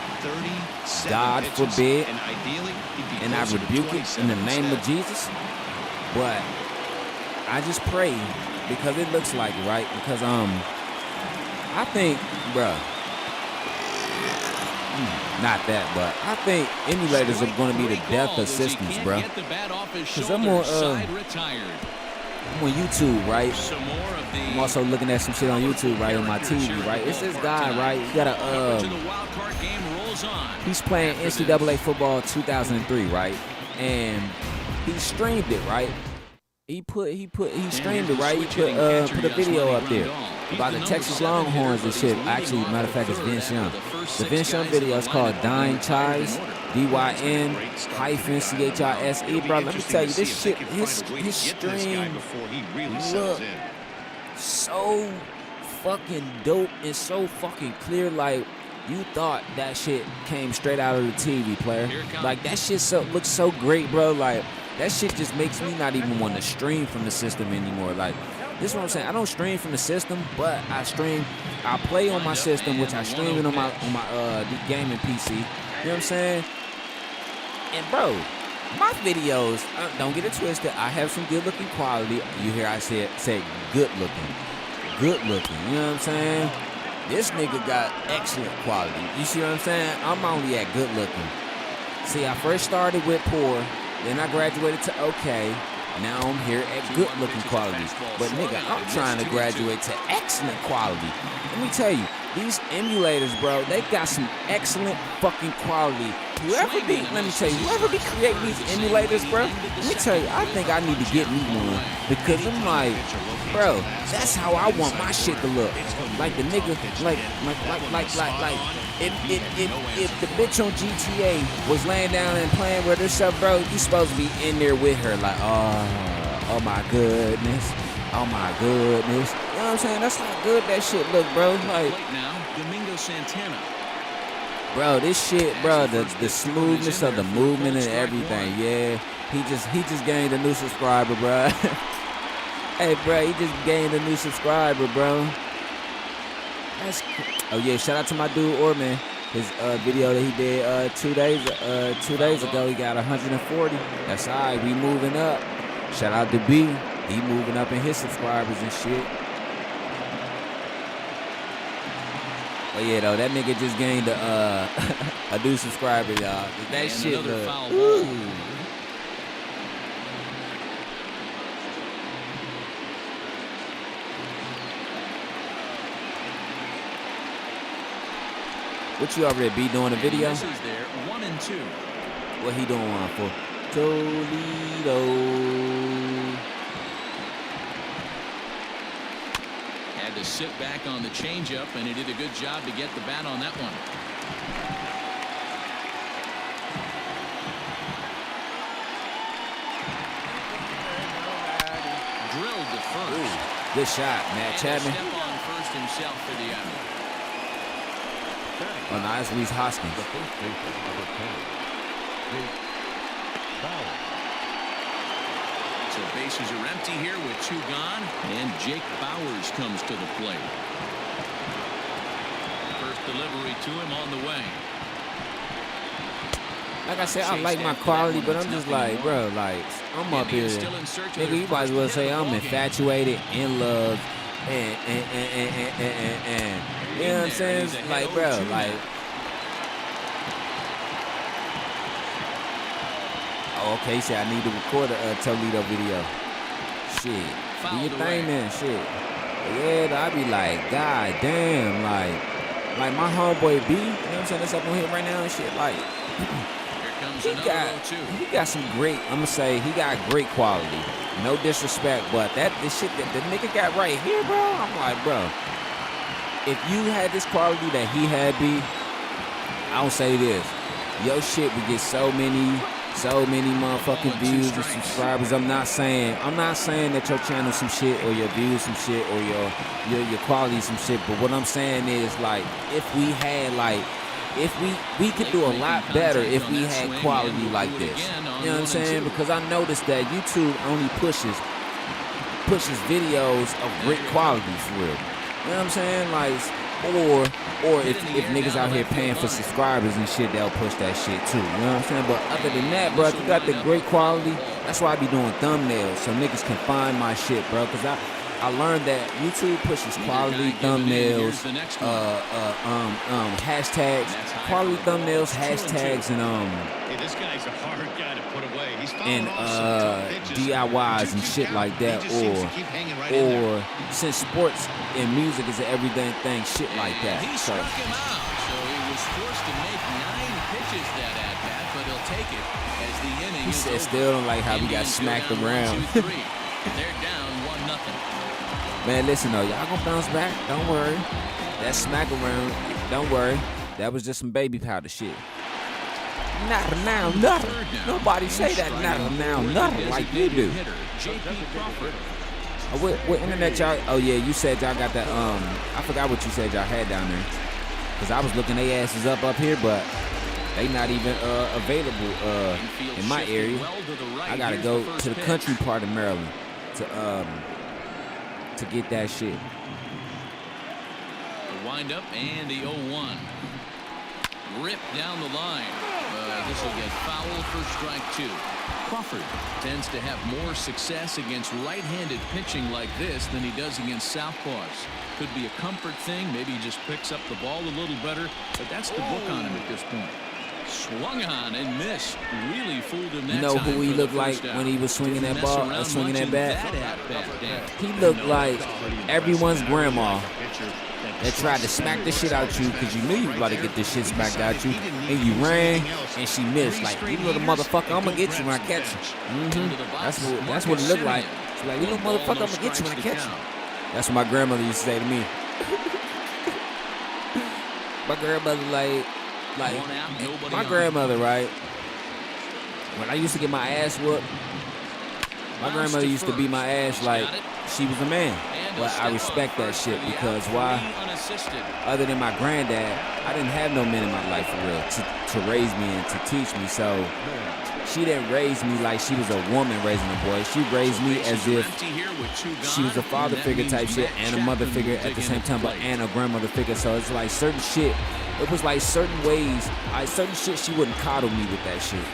God forbid, and I rebuke it in the name of Jesus, but I just pray because it looks like it, right? Because, I think, bruh, not that, but I think emulators are going to be the death of systems, bruh. Because I'm on YouTube, right? I'm also looking at some shit on YouTube, right, on my TV, right? It's this guy, right? He got a, he's playing NCAA football 2003, right? And he streamed it, right? He streamed it, right? He put a video up there about the Texas Longhorns and shit. Actually, matter of fact, it's Vince Young. The Vince Young video is called Dyn Chise, DYN-CHISE, bro. Let me tell you, this shit, his stream look so fucking dope and so fucking clear. Like, you thought that shit came straight out of the TV, player. Like, that shit looks so great, bro. Like, that shit just makes me not even want to stream from the system anymore. Like, this is what I'm saying. I don't stream from the system, but I play on my system, which I stream it on my gaming PC. You know what I'm saying? And bro, my videos, don't get it twisted. I have some good looking quality. You hear I say good looking. Good looking. You know what I'm saying? This nigga got excellent quality. You see what I'm saying? I'm only at good looking. See, I first started with poor, then I graduated to okay. Now I'm here at good looking quality. But nigga, I'm trying to graduate to excellent quality. Let me tell you, these emulators, bro, they got some excellent fucking quality. Whoever be creating these emulators, bro, let me tell you, I think I need to get me one. Because I'm like, bro, that's how I want my shit to look. Like the nigga, like if the bitch on GTA was laying down and playing with herself, bro, you supposed to be in there with her, like, oh my goodness. Oh my goodness. You know what I'm saying? That's how good that shit look, bro. Like, Domingo Santana. Bro, this shit, bro, the smoothness of the movement and everything, yeah. He just gained a new subscriber, bro. Hey, bro, he just gained a new subscriber, bro. Oh yeah, shout out to my dude Orman. His video that he did 2 days ago, he got 140. That's all right, we moving up. Shout out to B. He moving up in his subscribers and shit. But yeah, though, that nigga just gained a new subscriber, y'all. That and shit another look. foul ball. What you already be doing a video? This is there, 1-2. What he doing one for? Toledo. Had to sit back on the changeup, and he did a good job to get the bat on that one. Drilled to first. Ooh, good shot, Matt Chapman. Step on first himself for the out. Oh, nice, Reese Hoskins. So bases are empty here with 2 gone, and Jake Bowers comes to the plate. First delivery to him on the way. Like I said, I like my quality, but I'm just like, bro, like, I'm up here. Nigga, you might as well say I'm infatuated, in love, and. You know what I'm saying? Like, bro, like. Oh, okay, he said I need to record a Toledo video. Shit. Do your thing then, shit. Yeah, I be like, God damn, like my homeboy B, you know what I'm saying, that's up on here right now and shit, like. He got some great, I'm gonna say, he got great quality. No disrespect, but this shit that the nigga got right here, bro, I'm like, bro, if you had this quality that he had, B, I don't say this. Your shit would get so many motherfucking views and subscribers. I'm not saying that your channel some shit or your views some shit or your quality some shit, but what I'm saying is, like, if we had, like, if we could do a lot better if we had quality like this. You know what I'm saying? Because I noticed that YouTube only pushes videos of great quality for real. You know what I'm saying? Like, or if niggas out here paying for subscribers and shit, they'll push that shit too. You know what I'm saying? But other than that, bro, if you got the great quality, that's why I be doing thumbnails so niggas can find my shit, bro. Because I learned that YouTube pushes quality thumbnails, hashtags, quality thumbnails, hashtags, and Hey, this guy's a hard guy to put away. He's and DIYs and shit like that, or since sports and music is an everyday thing, shit like that. He So struck him out, so he was forced to make 9 pitches that at bat, but he'll take it as the inning he is said, over. still don't like how we got Indians go smacked down around. 1-2-3. They're down 1-0. Man, listen though, y'all gonna bounce back. Don't worry. That smack around, don't worry. That was just some baby powder shit. Not now, nothing. Nobody say that not now, nothing like you do. What internet y'all? Oh yeah, you said y'all got that. I forgot what you said y'all had down there. Cause I was looking they asses up here, but they not even available in my area. I gotta go to the country part of Maryland to get that shit. The windup and the 0-1. Ripped down the line. This will get foul for strike 2. Crawford tends to have more success against right-handed pitching like this than he does against southpaws. Could be a comfort thing. Maybe he just picks up the ball a little better, but that's the book on him at this point. Swung on and missed. Really fooled him that time. You know who he looked like when he was swinging that ball, swinging that bat? He looked like everyone's grandma that tried to smack the shit out you because you knew you was about to get this shit smacked out you, and you ran and she missed. Like, you little motherfucker, I'm gonna get you when I catch you. That's what it looked like. She's like, you little motherfucker, I'm gonna get you when I catch you. That's what my grandmother used to say to me. My grandmother like my grandmother, right? When I used to get my ass whooped, my grandmother used to beat my ass like she was a man. But I respect that shit because why? Other than my granddad, I didn't have no men in my life for real to raise me and to teach me. So she didn't raise me like she was a woman raising a boy. She raised me as if she was a father figure type shit and a mother figure at the same time, but and a grandmother figure. So it's like certain shit. It was like certain ways, certain shit she wouldn't coddle me with that shit.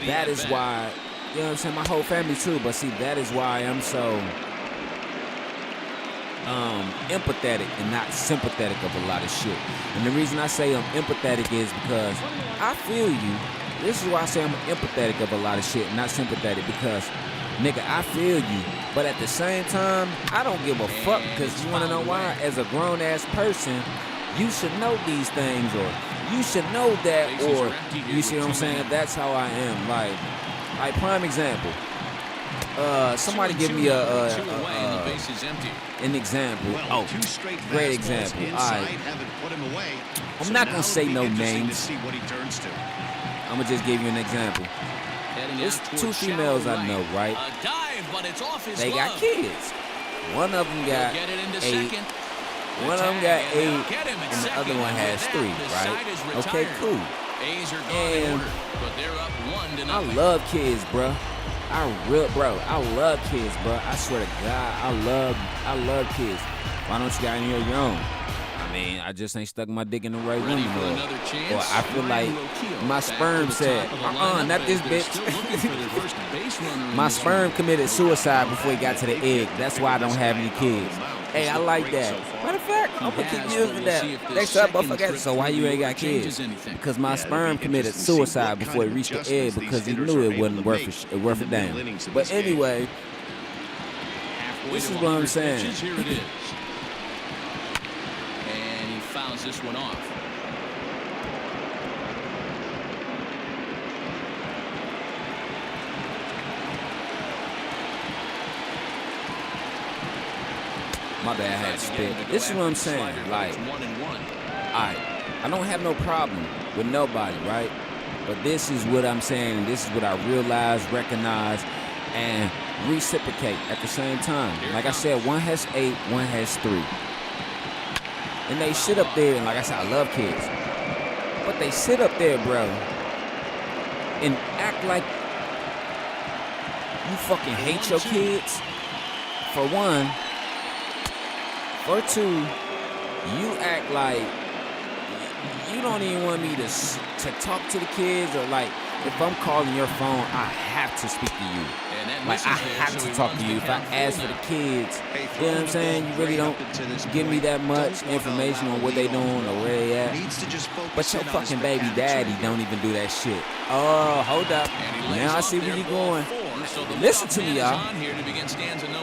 That is why You know what I'm saying? My whole family too. But see, that is why I'm so empathetic and not sympathetic of a lot of shit. And the reason I say I'm empathetic is because I feel you. This is why I say I'm empathetic of a lot of shit and not sympathetic, because nigga, I feel you. But at the same time, I don't give a fuck, because you wanna know why? As a grown ass person, you should know these things, or you should know that, or you see what I'm saying? That's how I am. Like prime example. Somebody give me an example. Oh, great example. All right. I'm not gonna say no names. I'm gonna just give you an example. There's two females I know, right? They got kids. One of them got 8. One of them got 8, and the other one has 3, right? Okay, cool. And I love kids, bro. I love kids, bro. I swear to God, I love kids. Why don't you got any of your own? I mean, I just ain't stuck my dick in the right room anymore. Or I feel like my sperm said, not this bitch. My sperm committed suicide before he got to the egg. That's why I don't have any kids. Hey, I like that. Matter of fact, I'm gonna keep using that. Next up, I forget. So why you ain't got kids? Because my sperm committed suicide before it reached the egg, because he knew it wasn't worth a damn. But anyway, this is what I'm saying. Here it is. And he fouls this one off. My bad, I had to spit. This is what I'm saying. Like, alright, I don't have no problem with nobody, right? But this is what I'm saying, and this is what I realize, recognize, and reciprocate at the same time. Like I said, one has 8, one has 3. And they sit up there, and like I said, I love kids. But they sit up there, bro, and act like you fucking hate your kids. For one. Or 2, you act like you don't even want me to talk to the kids, or like if I'm calling your phone, I have to speak to you. Like I have to talk to you. If I ask for the kids, you know what I'm saying? You really don't give me that much information on what they doing or where they at. But your fucking baby daddy don't even do that shit. Oh, hold up. Now I see where you're going. Listen to me, y'all.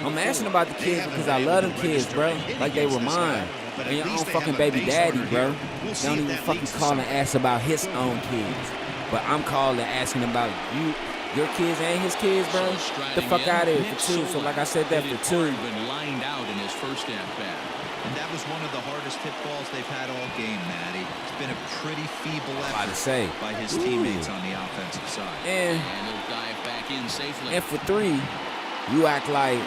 I'm asking about the kids because I love them kids, bro. Like they were mine. And your own fucking baby daddy, bro, don't even fucking call and ask about his own kids. But I'm calling asking about you, your kids and his kids, bro. The fuck out of here for 2. So like I said, that for 2. And that was one of the hardest hit balls they've had all game, Matty. It's been a pretty feeble effort by his teammates on the offensive side. And for 3, you act like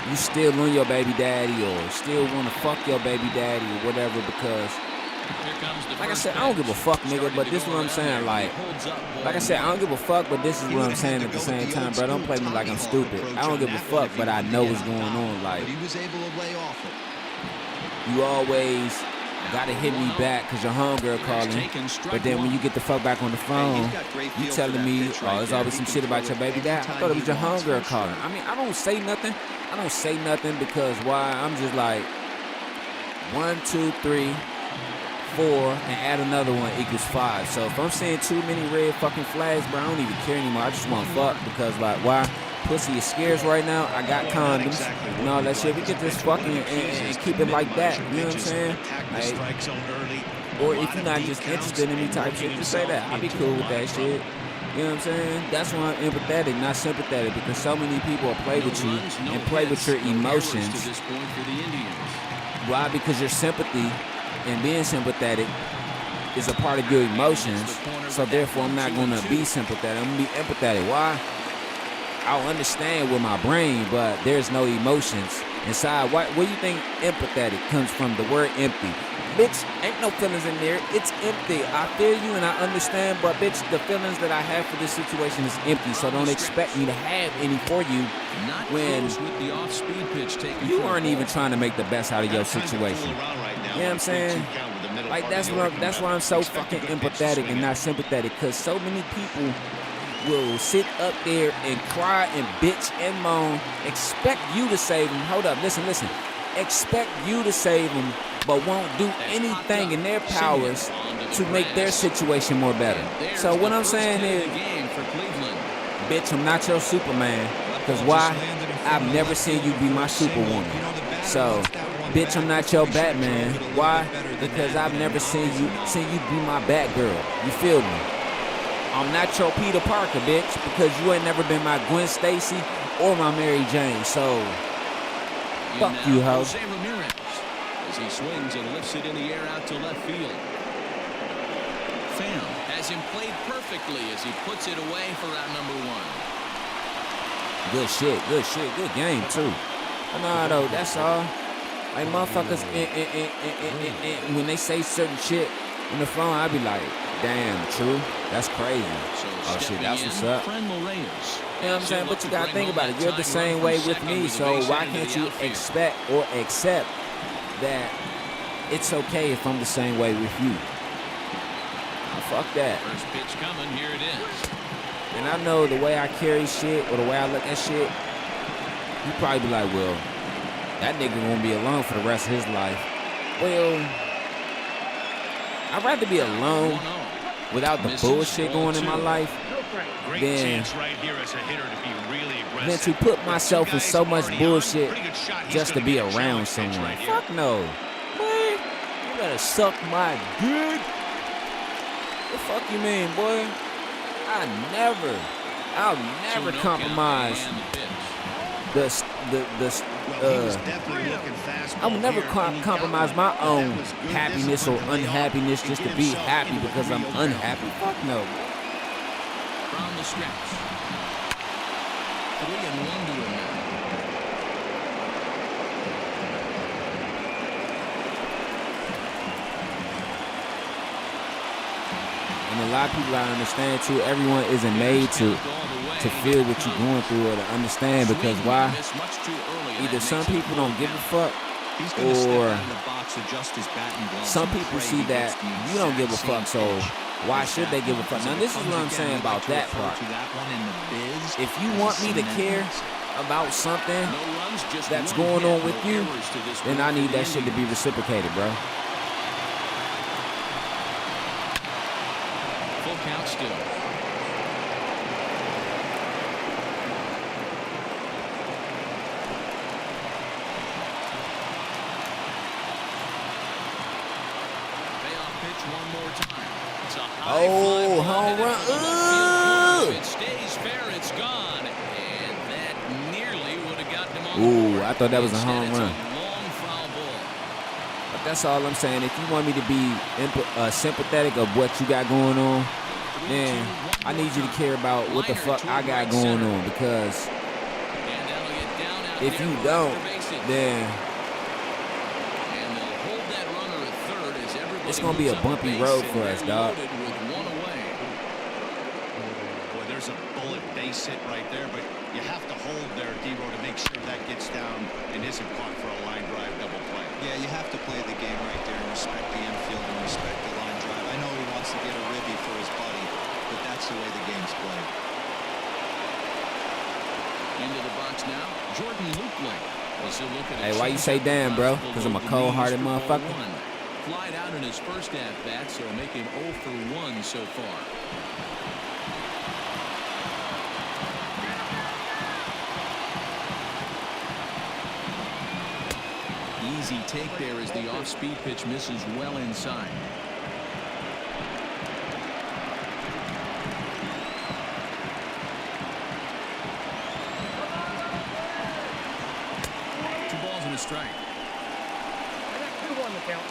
you still on your baby daddy, or still want to fuck your baby daddy or whatever, because like I said, I don't give a fuck, nigga, but this is what I'm saying. Like I said, I don't give a fuck, but this is what I'm saying at the same time, bro. Don't play me like I'm stupid. I don't give a fuck, but I know what's going on. Like, you always gotta hit me back because your homegirl calling, but then when you get the fuck back on the phone, you telling me, oh, there's always some shit about your baby dad. I thought it was your homegirl calling. I mean, I don't say nothing because why? I'm just like 1, 2, 3, 4, and add another one equals 5. So if I'm seeing too many red fucking flags, bro, I don't even care anymore. I just want fuck, because like, why? Pussy is scarce right now. I got condoms and all that shit. We get this fucking and keep it like that. You know what I'm saying? Like, or if you're not just interested in me type shit, just say that. I'll be cool with that shit. You know what I'm saying? That's why I'm empathetic, not sympathetic, because so many people will play with you and play with your emotions. Why? Because your sympathy and being sympathetic is a part of your emotions. So therefore, I'm not going to be sympathetic. I'm going to be empathetic. Why? I'll understand with my brain, but there's no emotions inside. Where do you think empathetic comes from? The word empty. Bitch, ain't no feelings in there. It's empty. I feel you and I understand, but bitch, the feelings that I have for this situation is empty. So don't expect me to have any for you when you aren't even trying to make the best out of your situation. You know what I'm saying? Like that's why I'm so fucking empathetic and not sympathetic, because so many people will sit up there and cry and bitch and moan, expect you to save them. Hold up, listen. Expect you to save them, but won't do anything in their powers to make their situation more better. So what I'm saying is, bitch, I'm not your Superman. Because why? I've never seen you be my Superwoman. So, bitch, I'm not your Batman. Why? Because I've never seen you be my Batgirl. You feel me? I'm not your Peter Parker, bitch, because you ain't never been my Gwen Stacy or my Mary Jane. So, fuck you, ho. Jose Ramirez, as he swings and lifts it in the air out to left field. Pham has him played perfectly as he puts it away for out number 1. Good shit, good game too. No, though, that's all. Like motherfuckers, when they say certain shit on the phone, I be like, damn, true, that's crazy. Oh shit, that's what's up. You know what I'm saying? But you gotta think about it. You're the same way with me, so why can't you expect or accept that it's okay if I'm the same way with you? Fuck that. First pitch coming, here it is. And I know the way I carry shit or the way I look at shit, you probably be like, well, that nigga gonna be alone for the rest of his life. Well, I'd rather be alone without the bullshit going in my life than to put myself in so much bullshit just to be around someone. Fuck no. Boy, you better suck my dick. What the fuck you mean, boy? I'll never compromise I will never compromise my own happiness or unhappiness just to be happy because I'm unhappy. Fuck no. From the stretch. 3-1 to him. And a lot of people I understand too, everyone isn't made to feel what you're going through or to understand, because why? Either some people don't give a fuck, or some people see that you don't give a fuck, so why should they give a fuck? Now this is what I'm saying about that part. If you want me to care about something that's going on with you, then I need that shit to be reciprocated, bro. Full count still. Oh, home run. It stays fair, it's gone. And that nearly would have gotten him on. Ooh, I thought that was a home run. Long foul ball. But that's all I'm saying. If you want me to be sympathetic of what you got going on, then I need you to care about what the fuck I got going on. Because if you don't, then it's gonna be a bumpy road for us, dog. Boy, there's a bullet base hit right there, but you have to hold there, D-Row, to make sure that gets down and isn't caught for a line drive double play. Yeah, you have to play the game right there and respect the infield and respect the line drive. I know he wants to get a ribby for his buddy, but that's the way the game's played. Into the box now, Jordan Lupling. Hey, why you say damn, bro? Because I'm a cold-hearted motherfucker. Flied out in his first at-bat, so making 0 for 1 so far. Easy take there as the off-speed pitch misses well inside. Two balls and a strike. I got 2 on the count.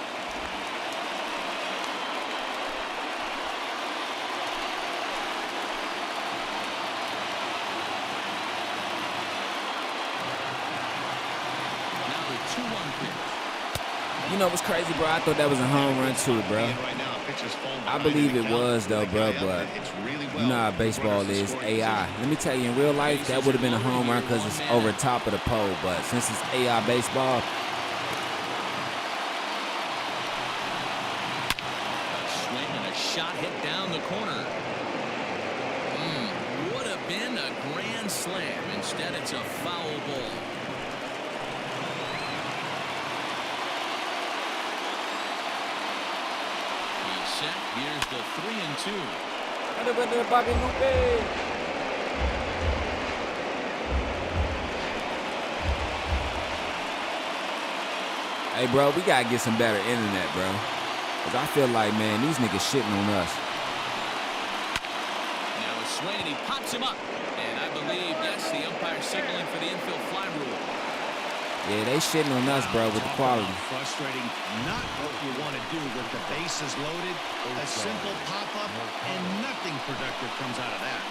You know what's crazy, bro? I thought that was a home run too, bro. I believe it was, though, bro, but you know how baseball is, AI. Let me tell you, in real life, that would have been a home run because it's over top of the pole, but since it's AI baseball, a swing and a shot hit down the corner. Instead, it's a foul ball. He's set. Here's the 3-2. Hey, bro, we got to get some better internet, bro. Because I feel like, man, these niggas shitting on us. Now a swing, and he pops him up. And I believe, yes, the umpire signaling for the infield fly rule. Yeah, they shitting on us, bro, with the quality. Frustrating. Not what you want to do with the bases loaded. A simple pop-up, and nothing productive comes out of that.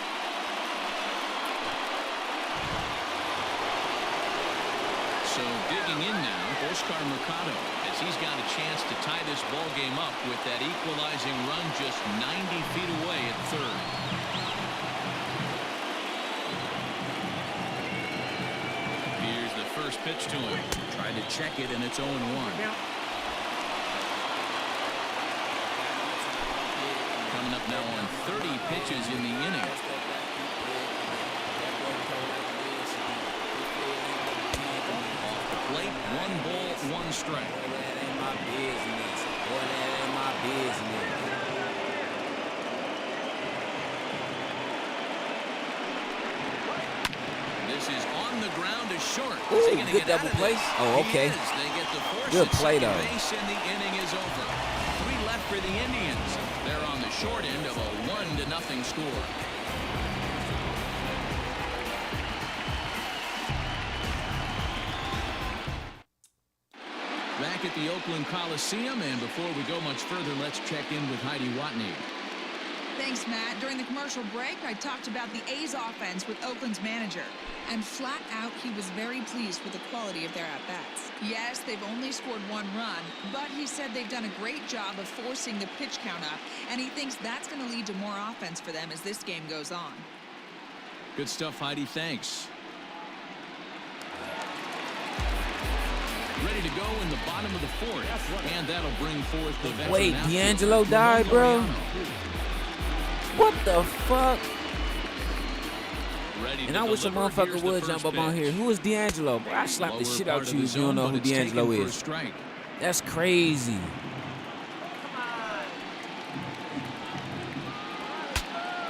So digging in now, Oscar Mercado, as he's got a chance to tie this ball game up with that equalizing run just 90 feet away at third. Here's the first pitch to him. Tried to check it, and it's 0-1. Coming up now on 30 pitches in the inning. Plate, 1 ball, 1 strike. Boy, that ain't my business. Boy, that ain't my business. This is on the ground to short. Ooh, Is he gonna good get double out of play. this? Oh, okay. He is. They get the force Good at play, second though. base, and the inning is over. 3 left for the Indians. They're on the short end of a 1-0 score. Back at the Oakland Coliseum, and before we go much further, let's check in with Heidi Watney. Thanks, Matt. During the commercial break, I talked about the A's offense with Oakland's manager. And flat out, he was very pleased with the quality of their at-bats. Yes, they've only scored 1 run, but he said they've done a great job of forcing the pitch count up, and he thinks that's going to lead to more offense for them as this game goes on. Good stuff, Heidi. Thanks. Ready to go in the bottom of the 4th, and that'll bring forth the veteran. Wait, outfielder, D'Angelo died, bro? Mariano. What the fuck? Ready And to I wish a deliver. motherfucker Here's the would first jump up on pitch. here. Who is D'Angelo? Boy, I slap the Lower shit part out of you the if you don't zone, know but who it's D'Angelo taken for a is. strike. That's crazy.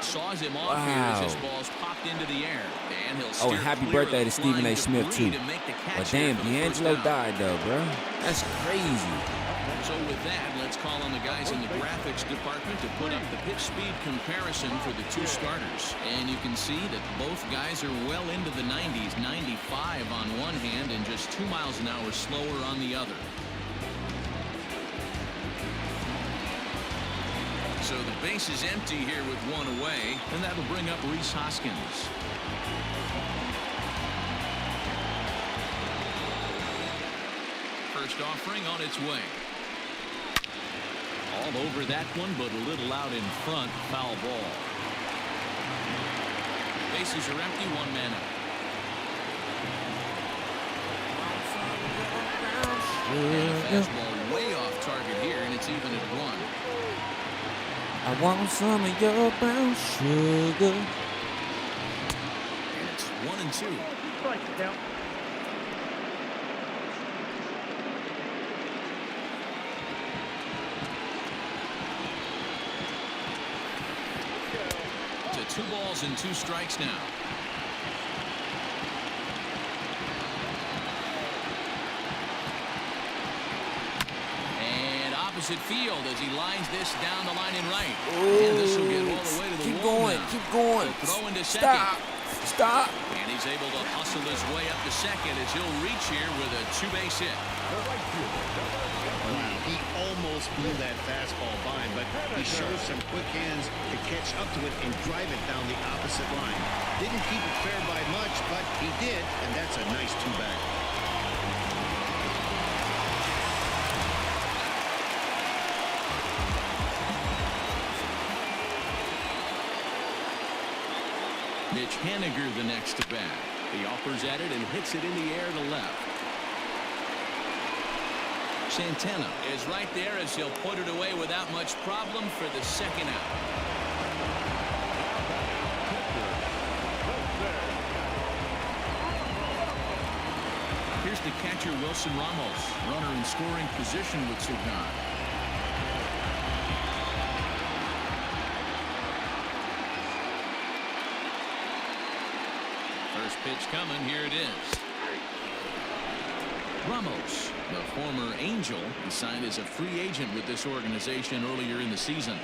Saws him off here as his ball's popped into the air. And he'll Oh, steer and happy clear birthday of to the Stephen A. flying Smith, debris too. to make the catch But here damn, for the first D'Angelo down. died, though, bro. That's crazy. So with that, let's call on the guys in the graphics department to put up the pitch speed comparison for the 2 starters. And you can see that both guys are well into the 90s, 95 on one hand and just 2 miles an hour slower on the other. So the base is empty here with 1 away, and that'll bring up Rhys Hoskins. First offering on its way. All over that one, but a little out in front. Foul ball. Bases are empty, 1 man out. And a fastball way off target here, and it's even at 1. I want some of your brown sugar. And it's 1-2. Strike count. To 2 balls and 2 strikes now. And opposite field as he lines this down the line in right. And this will get all the way to the Keep wall going, now. keep going. The throw into second. Stop. And he's able to hustle his way up to second as he'll reach here with a 2-base hit. He almost blew that fastball by, but he showed some quick hands to catch up to it and drive it down the opposite line. Didn't keep it fair by much, but he did, and that's a nice 2-back. Mitch Haniger the next to bat. He offers at it and hits it in the air to left. Santana is right there as he'll put it away without much problem for the second out. the catcher, Wilson Ramos. Runner in scoring position with two gone. First pitch coming. Here it is. Ramos, the former Angel, he signed as a free agent with this organization earlier in the season.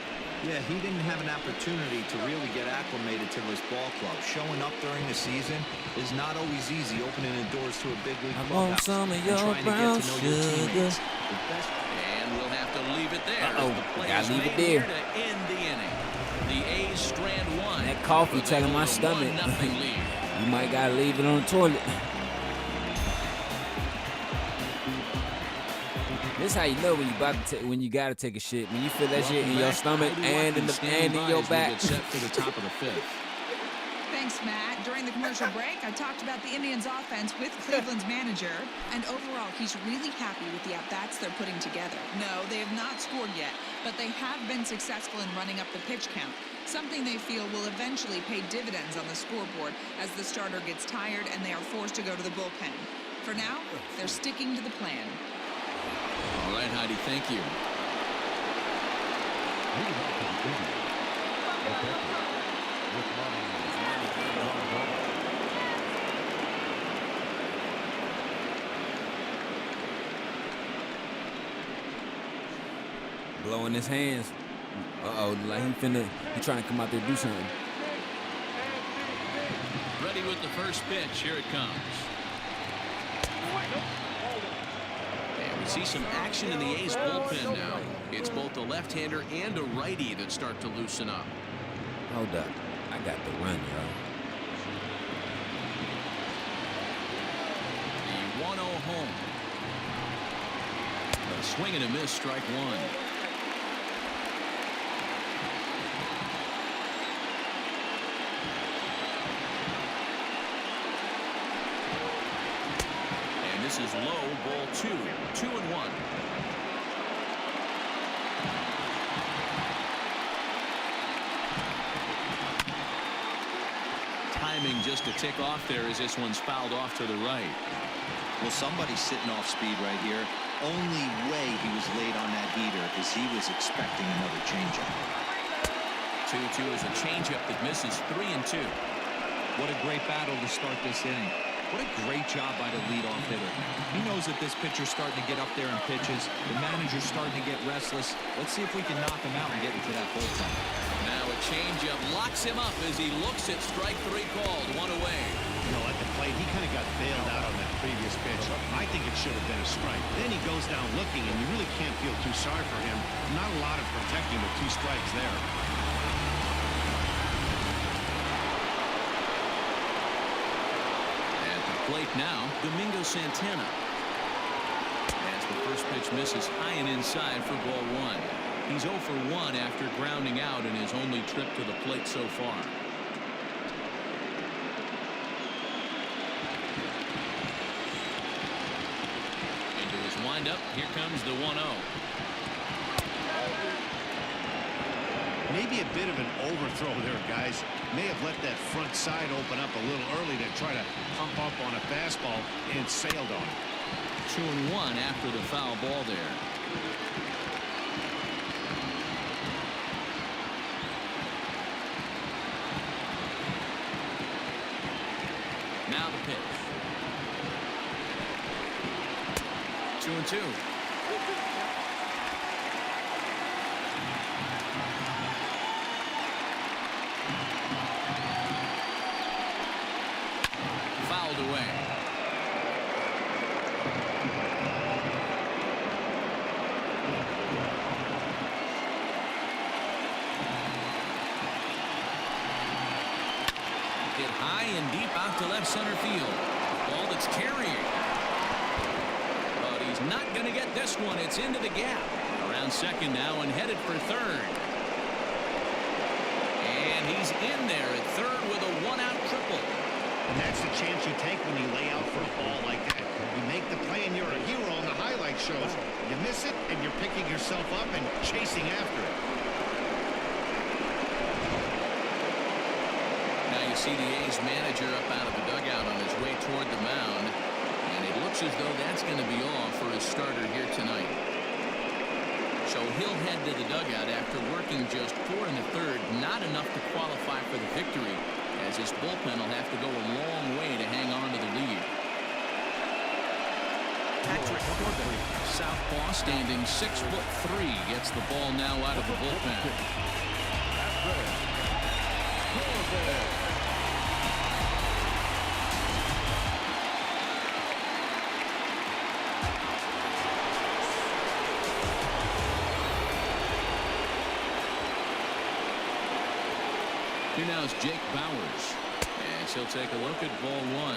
Yeah, he didn't have an opportunity to really get acclimated to this ball club. Showing up during the season is not always easy, opening the doors to a big league clubhouse and trying to get to know your teammates. And we'll have to leave it there. Gotta leave it there. To end the inning. The A's strand one. That coffee telling my stomach. You might gotta leave it on the toilet. This how you know when you when you gotta take a shit. When you feel that shit in your stomach and in your back. Set for the top of the fifth. Thanks, Matt. During the commercial break, I talked about the Indians' offense with Cleveland's manager, and overall, he's really happy with the at-bats they're putting together. No, they have not scored yet, but they have been successful in running up the pitch count, something they feel will eventually pay dividends on the scoreboard as the starter gets tired and they are forced to go to the bullpen. For now, they're sticking to the plan. All right, Heidi, thank you. Blowing his hands. Like he trying to come out there and do something. Ready with the first pitch. Here it comes. And we see some action in the A's bullpen now. It's both a left-hander and a righty that start to loosen up. Hold up. I got the run, y'all. The 1-0 home. A swing and a miss, strike one. This is low, ball 2, 2-1. Timing just to tick off there as this one's fouled off to the right. Well, somebody's sitting off speed right here. Only way he was late on that heater is he was expecting another changeup. 2-2 is a changeup that misses 3-2. What a great battle to start this inning. What a great job by the leadoff hitter. He knows that this pitcher's starting to get up there in pitches. The manager's starting to get restless. Let's see if we can knock him out and get into that bullpen. Now a changeup locks him up as he looks at strike 3 called. One away. You know, at the plate, he kind of got bailed out on that previous pitch. I think it should have been a strike. Then he goes down looking, and you really can't feel too sorry for him. Not a lot of protecting with 2 strikes there. Plate now, Domingo Santana. As the first pitch misses high and inside for ball 1. He's 0 for 1 after grounding out in his only trip to the plate so far. Into his windup, here comes the 1-0. Maybe a bit of an overthrow there, guys. May have let that front side open up a little early to try to pump up on a fastball and sailed on it. 2-1 after the foul ball there. Now the pitch. 2-2. Away. Hit high and deep out to left center field. Ball that's carrying. But he's not going to get this one. It's into the gap. Around second now and headed for third. And he's in there at third with a 1-out triple. And that's the chance you take when you lay out for a ball like that. You make the play and you're a hero on the highlight shows. You miss it and you're picking yourself up and chasing after it. Now you see the A's manager up out of the dugout on his way toward the mound. And it looks Looks as though that's going to be all for his starter here tonight. So he'll head to the dugout after working just 4 in the third. Not enough to qualify for the victory, as his bullpen will have to go a long way to hang on to the lead. Patrick Corbin, southpaw, standing 6'3", gets the ball now out of the bullpen. Here now is Jake Bowers, as he'll take a look at ball 1.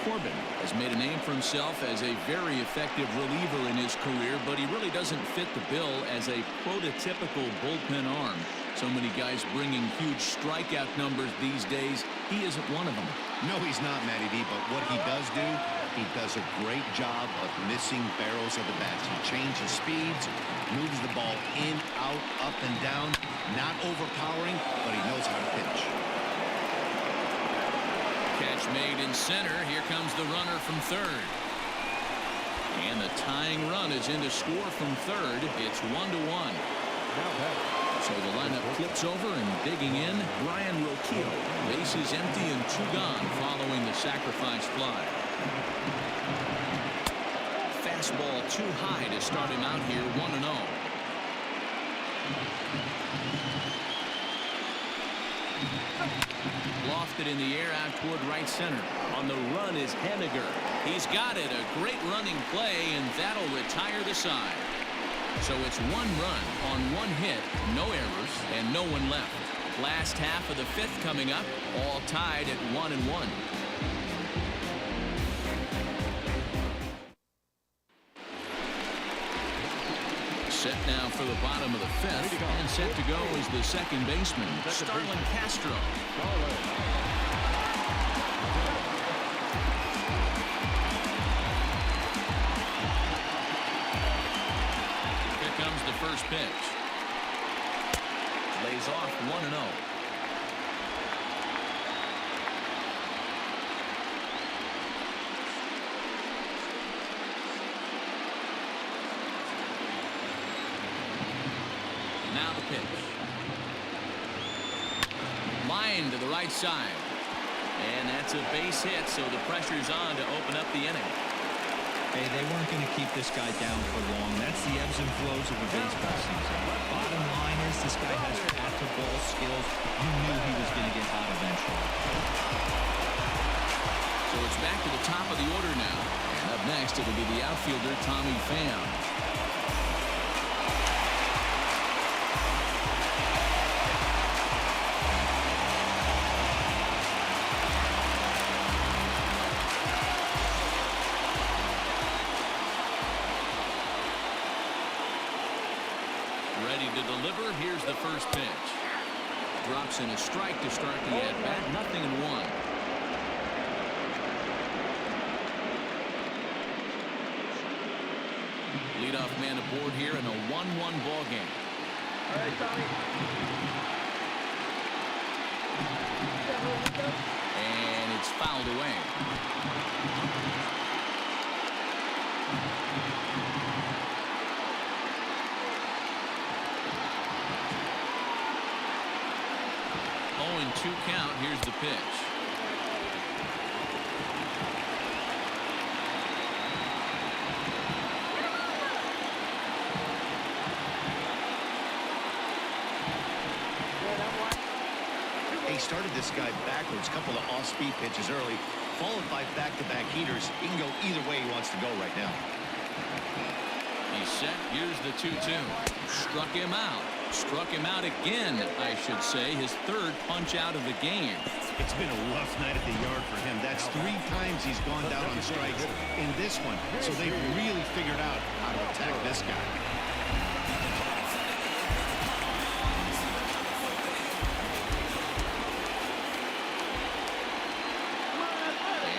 Corbin has made a name for himself as a very effective reliever in his career, but he really doesn't fit the bill as a prototypical bullpen arm. So many guys bringing huge strikeout numbers these days. He isn't one of them. No, he's not, Matty D, but what he does do, he does a great job of missing barrels of the bats. He changes speeds, moves the ball in, out, up, and down. Not overpowering, but he knows how to pitch. Catch made in center. Here comes the runner from third. And the tying run is in to score from third. It's 1-1. So the lineup flips over, and digging in, Brian Roquillo. Bases empty and 2 gone following the sacrifice fly. Fastball too high to start him out here, 1-0. Lofted in the air out toward right center. On the run is Henniger. He's got it. A great running play, and that'll retire the side. So it's 1 run on 1 hit, no errors, and no one left. Last half of the 5th coming up, all tied at 1-1. Set now for the bottom of the 5th, and set to go is the second baseman, Starlin Castro. Here comes the first pitch. Lays off 1-0. Now the pitch. Line to the right side. And that's a base hit, so the pressure's on to open up the inning. Hey, they weren't going to keep this guy down for long. That's the ebbs and flows of a baseball season. Bottom line is this guy has bat-to-ball skills. You knew he was going to get hot eventually. So it's back to the top of the order now. And up next, it'll be the outfielder, Tommy Pham. Ready to deliver. Here's the first pitch. Drops in a strike to start the at-bat. 0-1. Leadoff man aboard here in a 1-1 ball game. All right, Tommy. And it's fouled away. 0-2 count. Here's the pitch. He started this guy backwards, a couple of off-speed pitches early, followed by back-to-back heaters. He can go either way he wants to go right now. He's set. Here's the 2-2. Struck him out. Struck him out again, I should say. His third punch out of the game. It's been a rough night at the yard for him. That's 3 times he's gone down on strikes in this one. So they've really figured out how to attack this guy.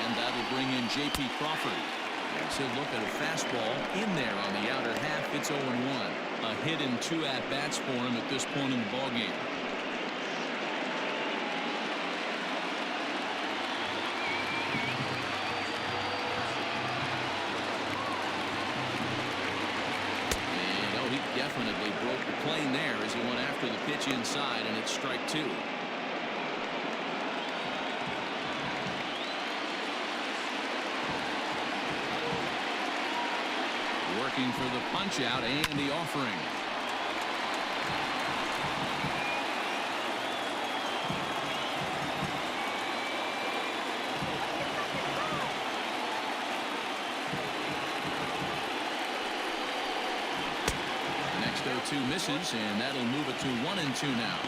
And that'll bring in J.P. Crawford. As he'll look at a fastball in there on the outer half. It's 0-1. A hit and 2 at-bats for him at this point in the ballgame. definitely broke the plane there as he went after the pitch inside, and it's strike two. Working for the punch out and the offering. Next 0-2 misses, and that'll move it to 1-2 now.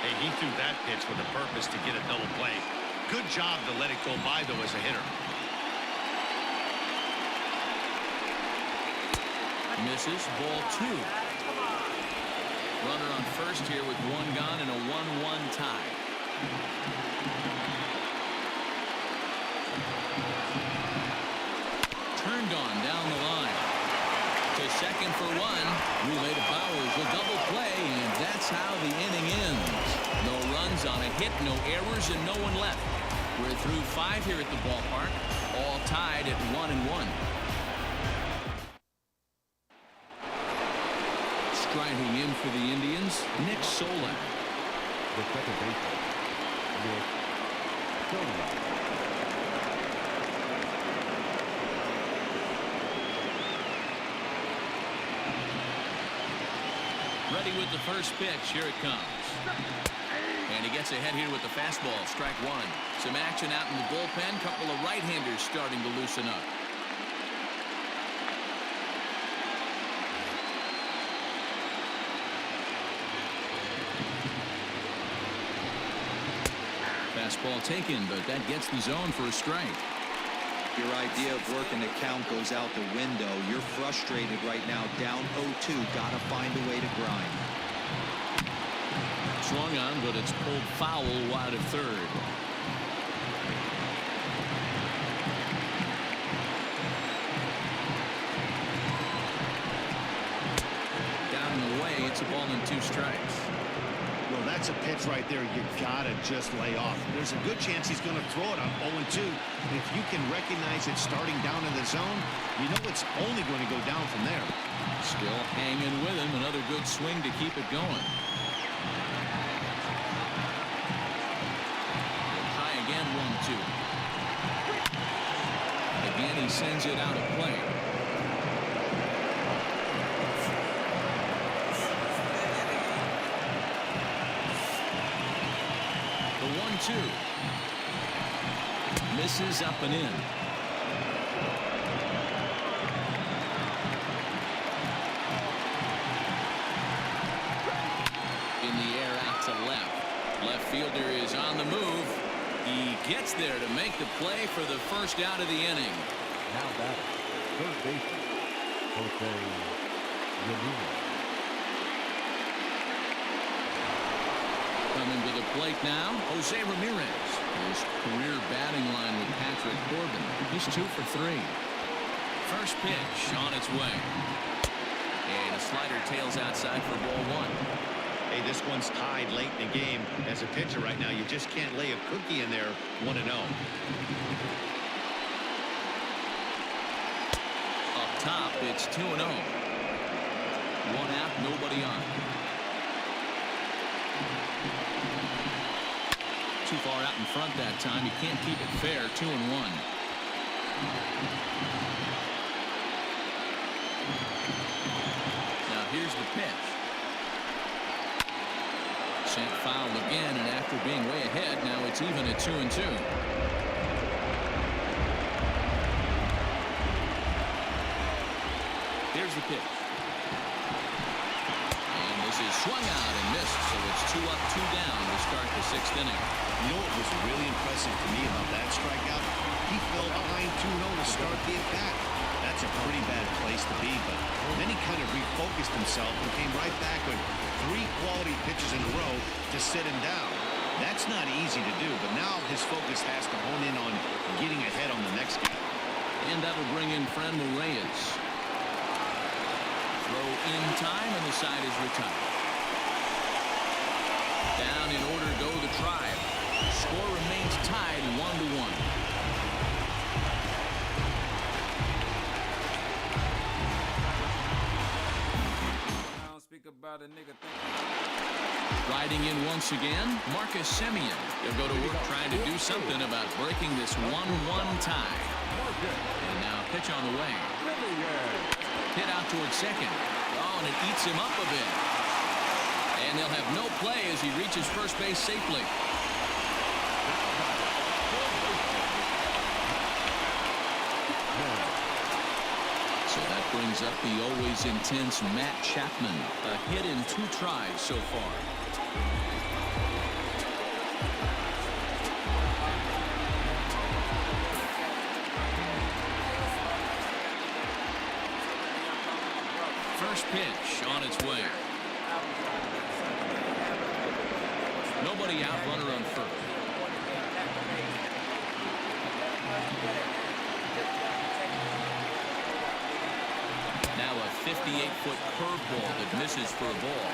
Hey, he threw that pitch with a purpose to get a double play. Good job to let it go by, though, as a hitter. Misses, ball two. Runner on first here with one gone and a 1-1 tie. Turned on down the line. To second for one. Relay to Bowers, a double play, and that's how the inning ends. No runs on a hit, no errors, and no one left. We're through 5 here at the ballpark, all tied at 1-1. Striding in for the Indians, Nick Solak. The second baseman, Nick Solak. Ready with the first pitch. Here it comes. And he gets ahead here with the fastball. Strike one. Some action out in the bullpen. Couple of right-handers starting to loosen up. Fastball taken, but that gets the zone for a strike. Your idea of working the count goes out the window. You're frustrated right now, down 0-2. Got to find a way to grind. Swung on, but it's pulled foul wide of third. Down and away, it's a ball and 2 strikes. Well, that's a pitch right there you gotta just lay off. There's a good chance he's going to throw it on 0-2. If you can recognize it starting down in the zone, you know it's only going to go down from there. Still hanging with him. Another good swing to keep it going. Try again, 1-2. Again, he sends it out of play. The 1-2. Misses up and in. In the air out to left. Left fielder is on the move. He gets there to make the play for the first out of the inning. Now batter, third baseman, Jose Ramirez. Coming to the plate now, Jose Ramirez. His career batting line with Patrick Corbin. He's 2 for 3. First pitch on its way. And a slider tails outside for ball 1. Hey, this one's tied late in the game. As a pitcher right now, you just can't lay a cookie in there 1-0. Up top, it's 2-0. 1 out, nobody on. Too far out in front that time. You can't keep it fair. 2-1. Now here's the pitch. Sent foul again, and after being way ahead, now it's even at 2-2. Here's the pitch. And this is swung out and missed, so it's 2 up, 2 down to start the 6th inning. You know what was really impressive to me about that strikeout? He fell behind 2-0 to start the at-bat. That's a pretty bad place to be, but then he kind of refocused himself and came right back with 3 quality pitches in a row to sit him down. That's not easy to do, but now his focus has to hone in on getting ahead on the next guy. And that'll bring in Franmil Reyes. Throw in time, and the side is retired. Down in order go the Tribe. Score remains tied 1-1. about a nigga Riding in once again, Marcus Semien. He'll go to work trying to do something about breaking this 1-1 tie. And now pitch on the way. Hit out towards second. Oh, and it eats him up a bit. And they'll have no play as he reaches first base safely. So that brings up the always intense Matt Chapman. A hit in 2 tries so far. First pitch on its way. Nobody out, runner on first. Now a 58-foot curveball that misses for a ball.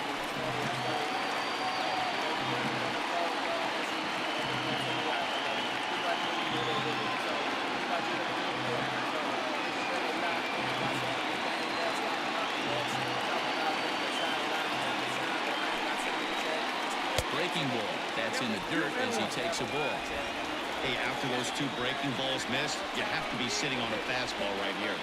Breaking ball. That's in the dirt as he takes a ball. Hey, after those 2 breaking balls missed, you have to be sitting on a fastball right here.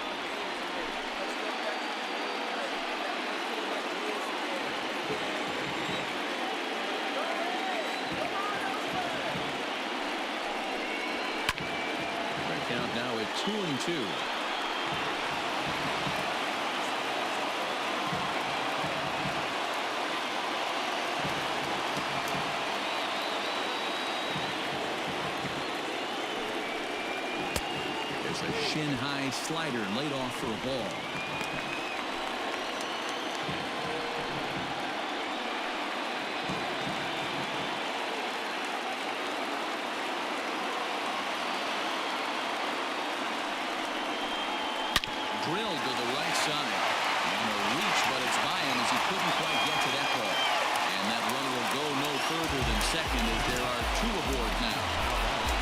Count now at 2-2. There's a shin-high slider laid off for a ball. Drilled to the right side. And a reach, but it's by him as he couldn't quite get to that ball. And that runner will go no further than second as there are 2 aboard now.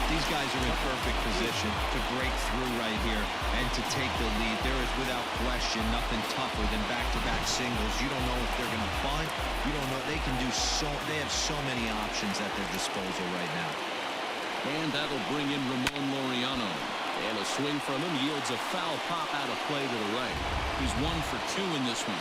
These guys are in perfect position to break through right here and to take the lead. There is without question nothing tougher than back-to-back singles. You don't know if they're going to bunt. You don't know. They can do they have so many options at their disposal right now. And that'll bring in Ramon Laureano. And a swing from him yields a foul pop out of play to the right. He's 1 for 2 in this one.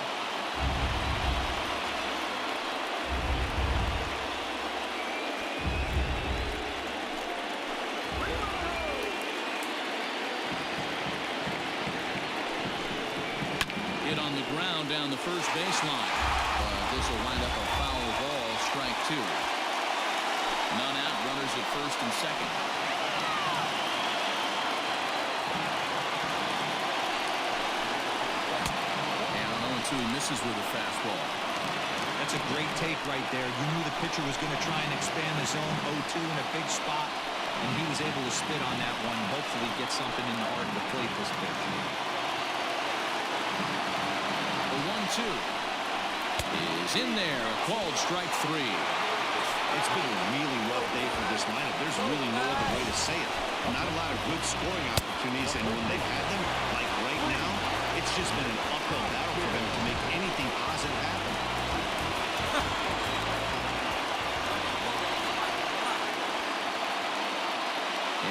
Hit on the ground down the first baseline. This will wind up a foul ball, strike 2. None out, runners at first and second. He misses with a fastball. That's a great take right there. You knew the pitcher was going to try and expand the zone 0-2 in a big spot, and he was able to spit on that one. Hopefully get something in the heart of the plate this pitch. The 1-2 is in there. A called strike 3. It's been a really rough day for this lineup. There's really no other way to say it. Not a lot of good scoring opportunities, and when they've had them, like right now, it's just been an uphill battle for them to make anything positive happen.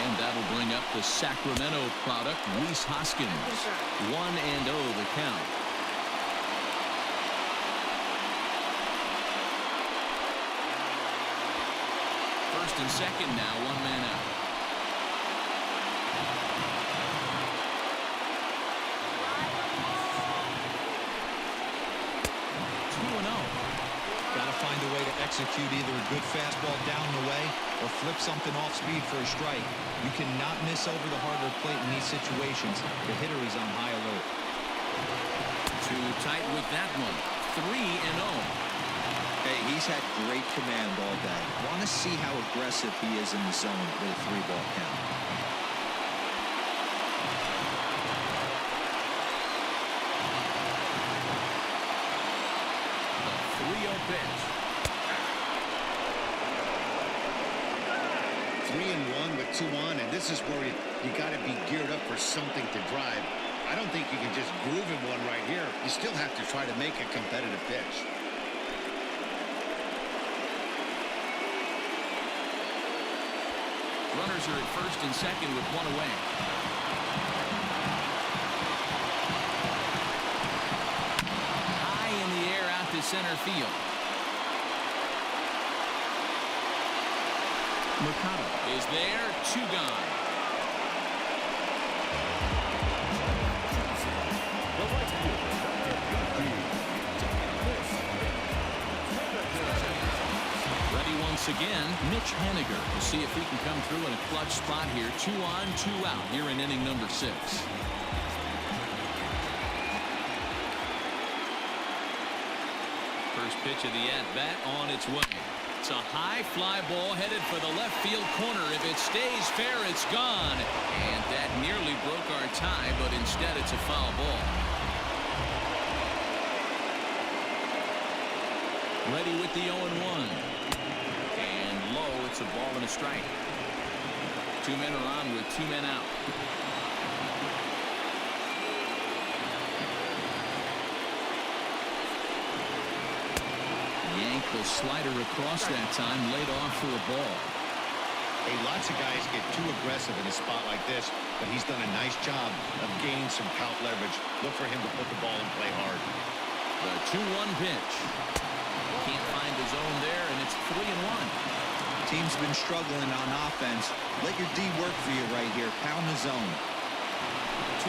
And that'll bring up the Sacramento product, Rhys Hoskins. 1-0 the count. First and second now, 1 man out. Find a way to execute either a good fastball down the way or flip something off speed for a strike. You cannot miss over the hard plate in these situations. The hitter is on high alert. Too tight with that one. 3-0. Hey, he's had great command all day. Want to see how aggressive he is in the zone with a 3-ball count. The 3-0 pitch. 3-1 with 2 on, and this is where you got to be geared up for something to drive. I don't think you can just groove in one right here. You still have to try to make a competitive pitch. Runners are at first and second with one away. High in the air out to center field. Mercado is there, 2 gone. Ready once again, Mitch Haniger. We'll see if he can come through in a clutch spot here. 2 on, 2 out here in inning number 6. First pitch of the at-bat on its way. It's a high fly ball headed for the left field corner. If it stays fair, it's gone. And that nearly broke our tie, but instead it's a foul ball. Ready with the 0-1. And low, it's a ball and a strike. 2 men are on with 2 men out. Yank the slider across that time, laid off for a ball. Hey, lots of guys get too aggressive in a spot like this, but he's done a nice job of gaining some count leverage. Look for him to put the ball and play hard. The 2-1 pitch. Can't find the zone there, and it's 3-1. Team's been struggling on offense. Let your D work for you right here. Pound the zone.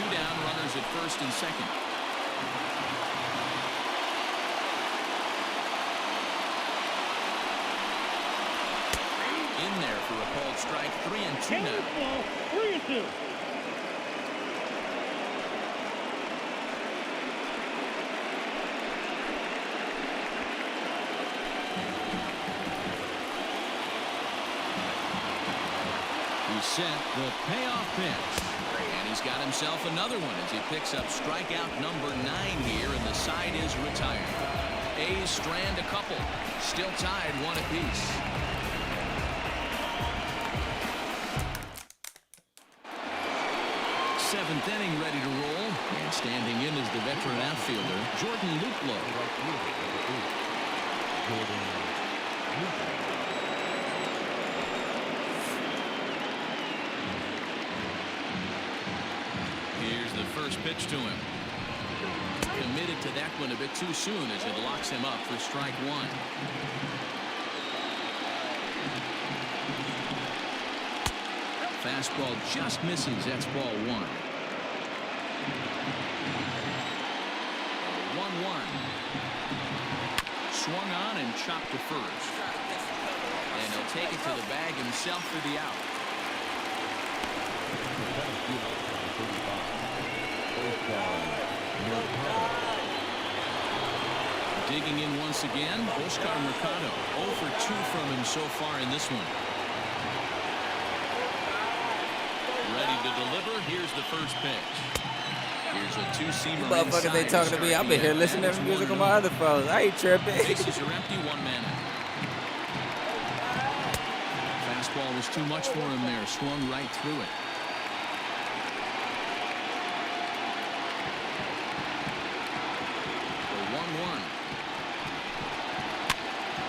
2 down, runners at first and second. In there for a called strike. 3-2 now. 3-2. He's set the payoff pitch. And he's got himself another one as he picks up strikeout number 9 here, and the side is retired. A's strand a couple. Still tied 1 apiece. Seventh inning ready to roll. And standing in is the veteran outfielder, Jordan Luplow. Here's the first pitch to him. Committed to that one a bit too soon as it locks him up for strike 1. Fastball just misses. That's ball 1. 1-1. Swung on and chopped to first. And he'll take it to the bag himself for the out. Digging in once again, Oscar Mercado. 0 for 2 from him so far in this one. Ready to deliver. Here's the first pitch. Here's a 2-seamer. Motherfuckers ain't talking to me. I've been here listening to music on my other phones. I ain't tripping. Bases are empty. 1 man out. Fastball was too much for him there. Swung right through it. The 1-1.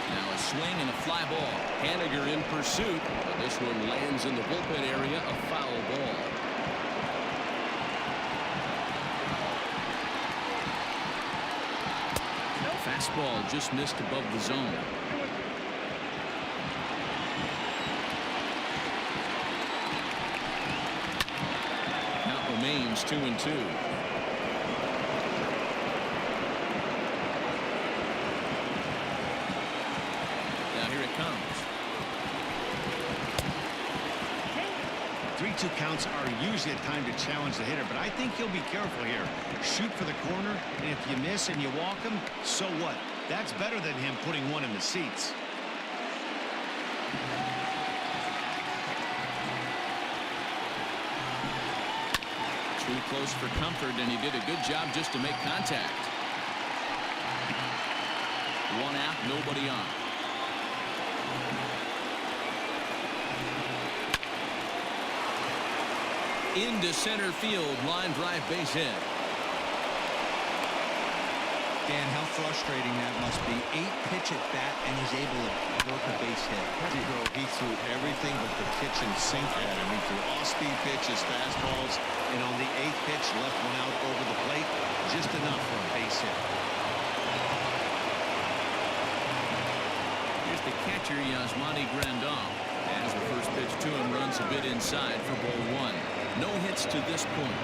Now a swing and a fly ball. Haniger in pursuit, but this one lands in the bullpen area. A foul ball. Fastball just missed above the zone. Count remains 2-2. Now here it comes. 3-2 counts are usually a time to challenge the hitter, but I think he'll be careful here. Shoot for the corner, and if you miss and you walk him, so what? That's better than him putting one in the seats. Too close for comfort, and he did a good job just to make contact. 1 out, nobody on. Into center field, line drive, base hit. Dan, how frustrating that must be. 8-pitch at bat, and he's able to work a base hit. He threw everything but the kitchen sink at him. He threw off-speed pitches, fastballs, and on the 8th pitch, left one out over the plate, just enough for a base hit. Here's the catcher, Yasmani Grandal. As the first pitch to him runs a bit inside for ball 1. No hits to this point.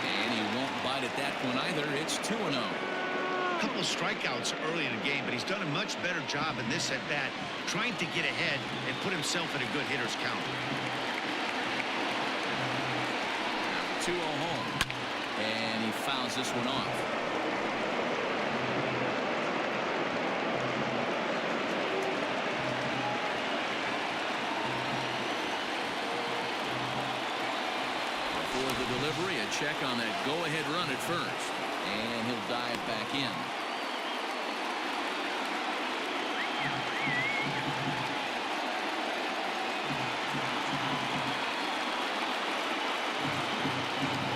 And he won't bite at that one either. It's 2-0. A couple of strikeouts early in the game, but he's done a much better job in this at-bat, trying to get ahead and put himself in a good hitter's count. 2-0 home, and he fouls this one off. Before the delivery, a check on that go-ahead run at first, and he'll dive back in.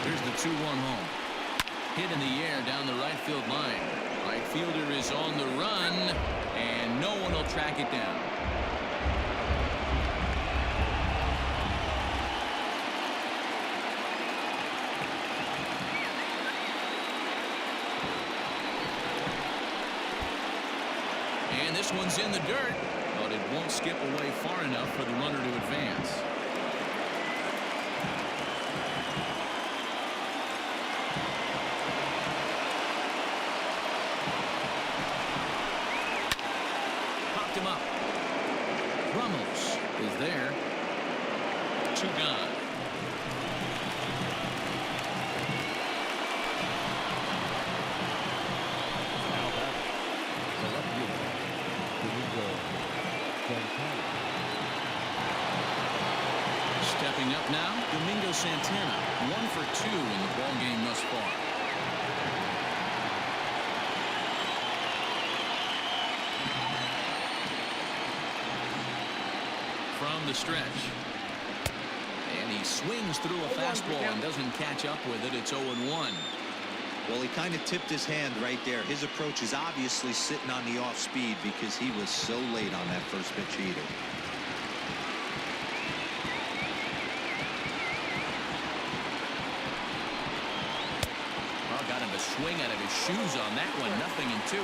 Here's the 2-1 home. Hit in the air down the right field line. Right fielder is on the run, and no one will track it down. And this one's in the dirt, but it won't skip away far enough for the runner to advance. Popped him up. Ramos is there. 2 gone. Stepping up now, Domingo Santana, 1 for 2 in the ball game thus far. From the stretch, and he swings through a fastball and doesn't catch up with it. It's 0-1. Well, he kind of tipped his hand right there. His approach is obviously sitting on the off speed because he was so late on that first pitch either. Well, got him to swing out of his shoes on that one. 0-2.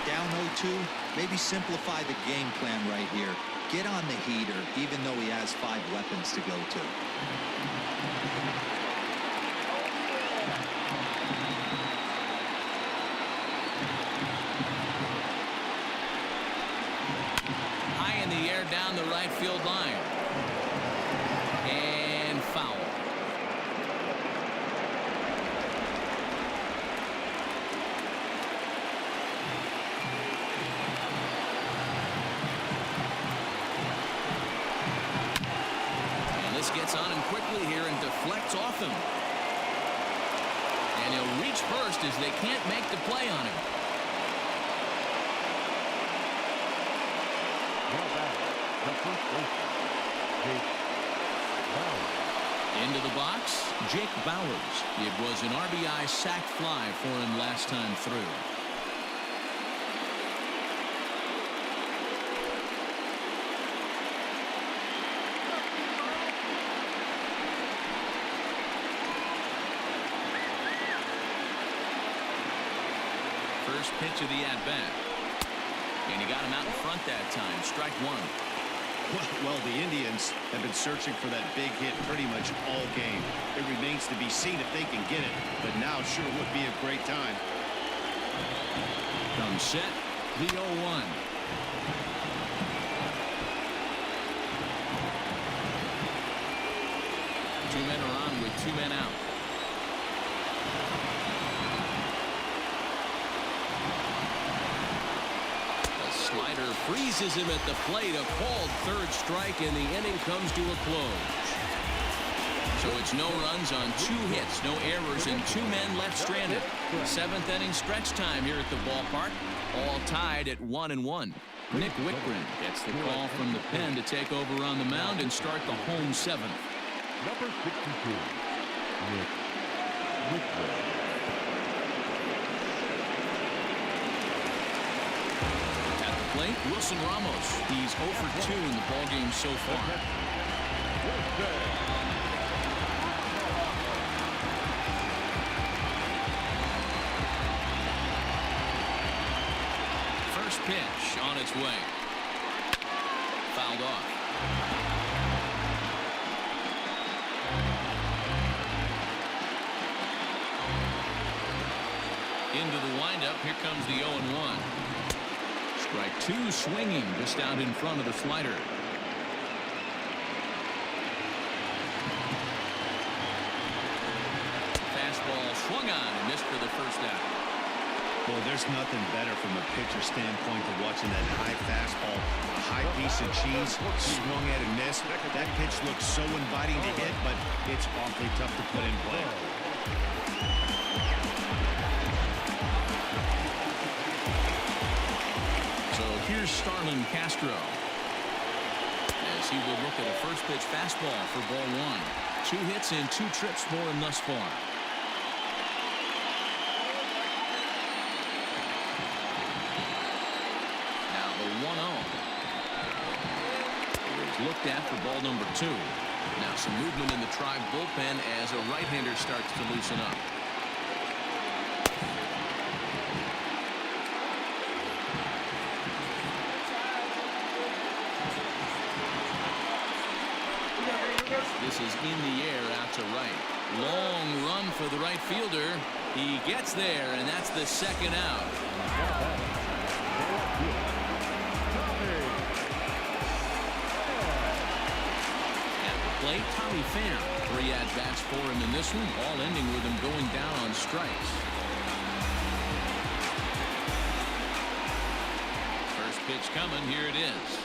Down 0-2, maybe simplify the game plan right here. Get on the heater, even though he has 5 weapons to go to. High in the air down the right field line. And foul. And this gets on him quickly here and deflects off him. And he'll reach first as they can't make the play on him. Into the box, Jake Bowers. It was an RBI sac fly for him last time through. First pitch of the at-bat. And he got him out in front that time. Strike 1. Well, the Indians have been searching for that big hit pretty much all game. It remains to be seen if they can get it, but now sure would be a great time. Comes set, the 0-1. Two men are on with 2 men out. Slider freezes him at the plate. A called 3rd strike, and the inning comes to a close. So it's no runs on 2 hits, no errors, and 2 men left stranded. 7th inning stretch time here at the ballpark, all tied at 1-1. Nick Wickren gets the call from the pen to take over on the mound and start the home 7th. Number 62, Nick Wickren. At the plate, Wilson Ramos. He's 0 for 2 in the ballgame so far. First pitch on its way. Fouled off. Into the windup. Here comes the 0-1. Strike 2 swinging just out in front of the slider. Fastball swung on and missed for the first out. Well, there's nothing better from a pitcher standpoint to watching that high fastball, a high piece of cheese, swung at and missed. That pitch looks so inviting to hit, but it's awfully tough to put in play. So here's Starlin Castro as he will look at a first pitch fastball for ball 1. 2 hits and 2 trips for him thus far. Looked at for ball number 2. Now some movement in the Tribe bullpen as a right-hander starts to loosen up. This is in the air out to right. Long run for the right fielder. He gets there, and that's the 2nd out. Plate, Tommy Pham. 3 at-bats for him in this one, all ending with him going down on strikes. First pitch coming, here it is.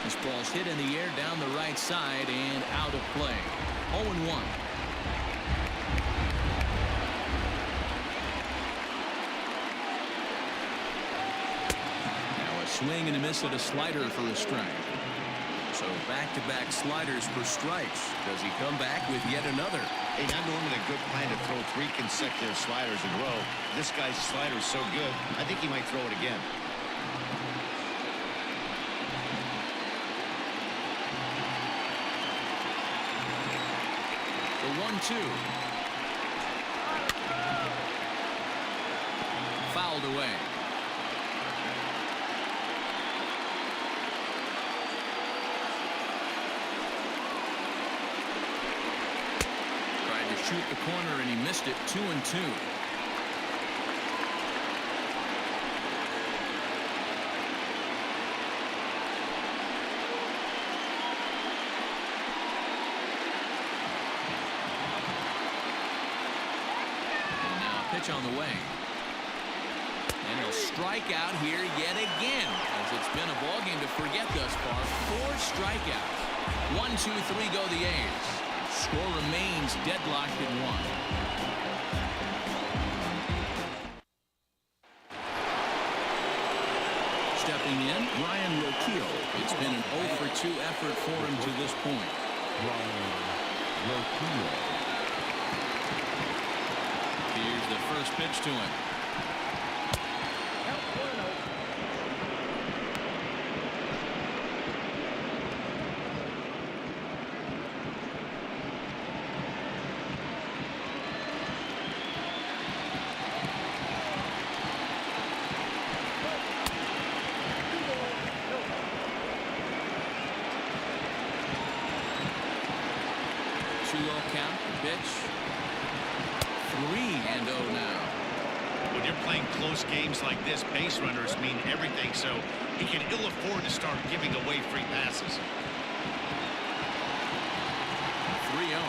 This ball's hit in the air down the right side and out of play. 0-1. Now a swing and a miss at a slider for a strike. So back-to-back sliders for strikes. Does he come back with yet another? Hey, not normally a good plan to throw 3 consecutive sliders in a row. This guy's slider is so good, I think he might throw it again. The 1-2. Fouled away. Shoot the corner and he missed it. 2-2. And now a pitch on the way. And he'll strike out here yet again, as it's been a ball game to forget thus far. 4 strikeouts. 1, 2, 3 go the A's. Score remains deadlocked at 1. Stepping in, Ryan Roquillo. It's been an 0 for 2 effort for him to this point. Ryan Roquillo. Here's the first pitch to him. 2-0 count. The pitch. 3-0 now. When you're playing close games like this, base runners mean everything, so he can ill afford to start giving away free passes. 3-0.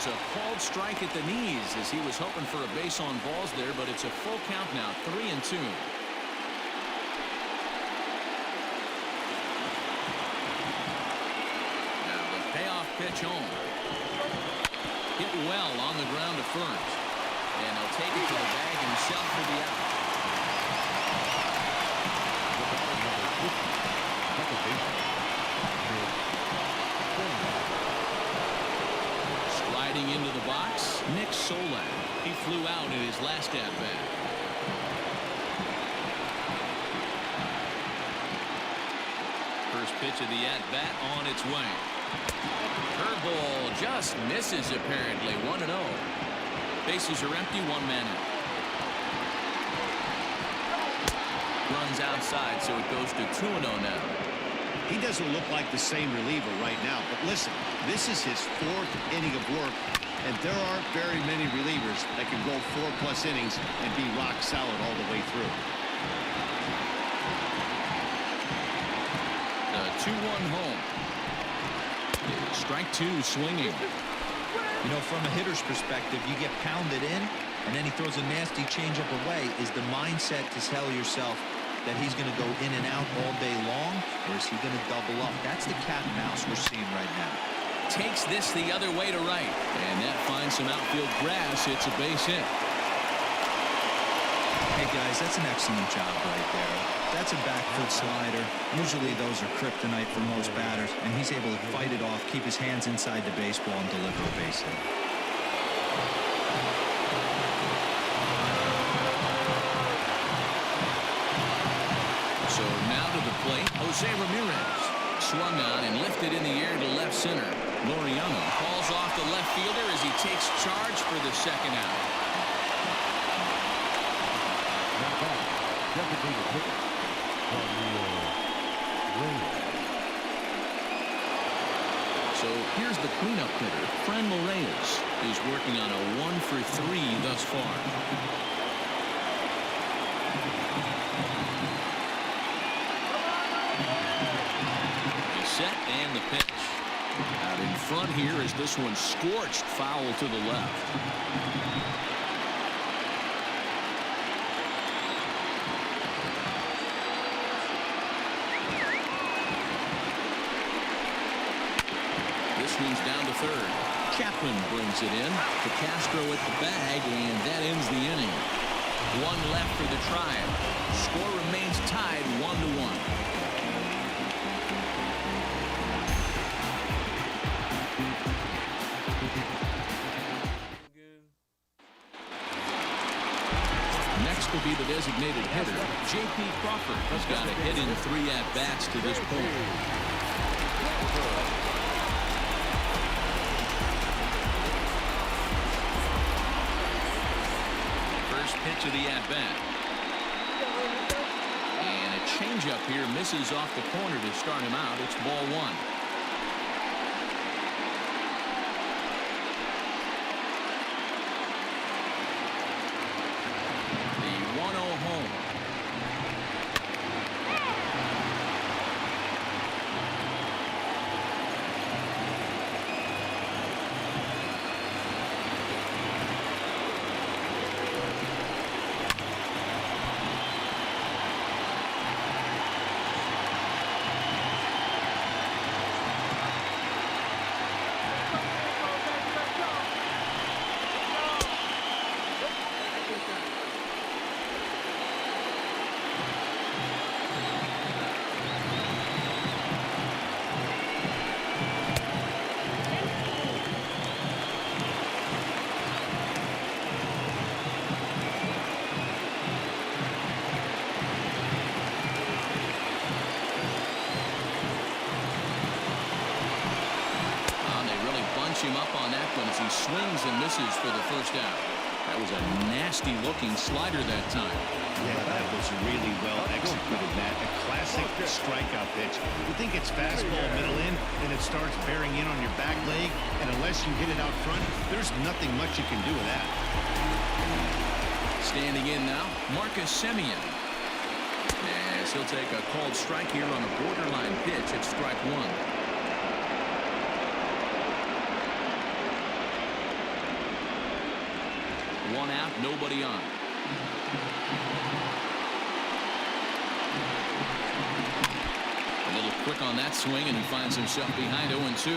was a called strike at the knees as he was hoping for a base on balls there, but it's a full count now, 3-2. Now the payoff pitch home. Hit well on the ground to first. And he'll take it to the bag himself for the out. Sliding into the box, Nick Solak. He flew out in his last at-bat. First pitch of the at-bat on its way. Curveball just misses apparently. 1-0. Bases are empty, 1 man out. Runs outside, so it goes to 2-0 now. He doesn't look like the same reliever right now, but listen, this is his 4th inning of work, and there aren't very many relievers that can go 4+ innings and be rock solid all the way through. The 2-1 home. Strike 2 swinging. You know, from a hitter's perspective, you get pounded in, and then he throws a nasty changeup away. Is the mindset to tell yourself that he's going to go in and out all day long, or is he going to double up? That's the cat and mouse we're seeing right now. Takes this the other way to right, and that finds some outfield grass. It's a base hit. Hey, guys, that's an excellent job right there. That's a back foot slider. Usually those are kryptonite for most batters, and he's able to fight it off, keep his hands inside the baseball, and deliver a base hit. So now to the plate, Jose Ramirez. Swung on and lifted in the air to left center. Laureano falls off the left fielder as he takes charge for the second out. So here's the cleanup hitter. Franmil Reyes is working on a 1-for-3 thus far. He's set and the pitch. Out in front here is this one scorched foul to the left. Swings down to third. Chapman brings it in to Castro at the bag, and that ends the inning. 1 left for the Tribe. Score remains tied 1-1. Next will be the designated hitter, J.P. Crawford. He's got a hit in 3 at-bats to this point. Pitch of the at-bat. And a changeup here misses off the corner to start him out. It's ball 1. The 1-0 home. Him up on that one as he swings and misses for the first out. That was a nasty looking slider that time. Yeah, that was really well executed, Matt. A classic strikeout pitch. You think it's fastball middle in, and it starts bearing in on your back leg, and unless you hit it out front, there's nothing much you can do with that. Standing in now, Marcus Semien. As he'll take a called strike here on a borderline pitch at strike 1. 1 out, nobody on. A little quick on that swing, and he finds himself behind 0-2.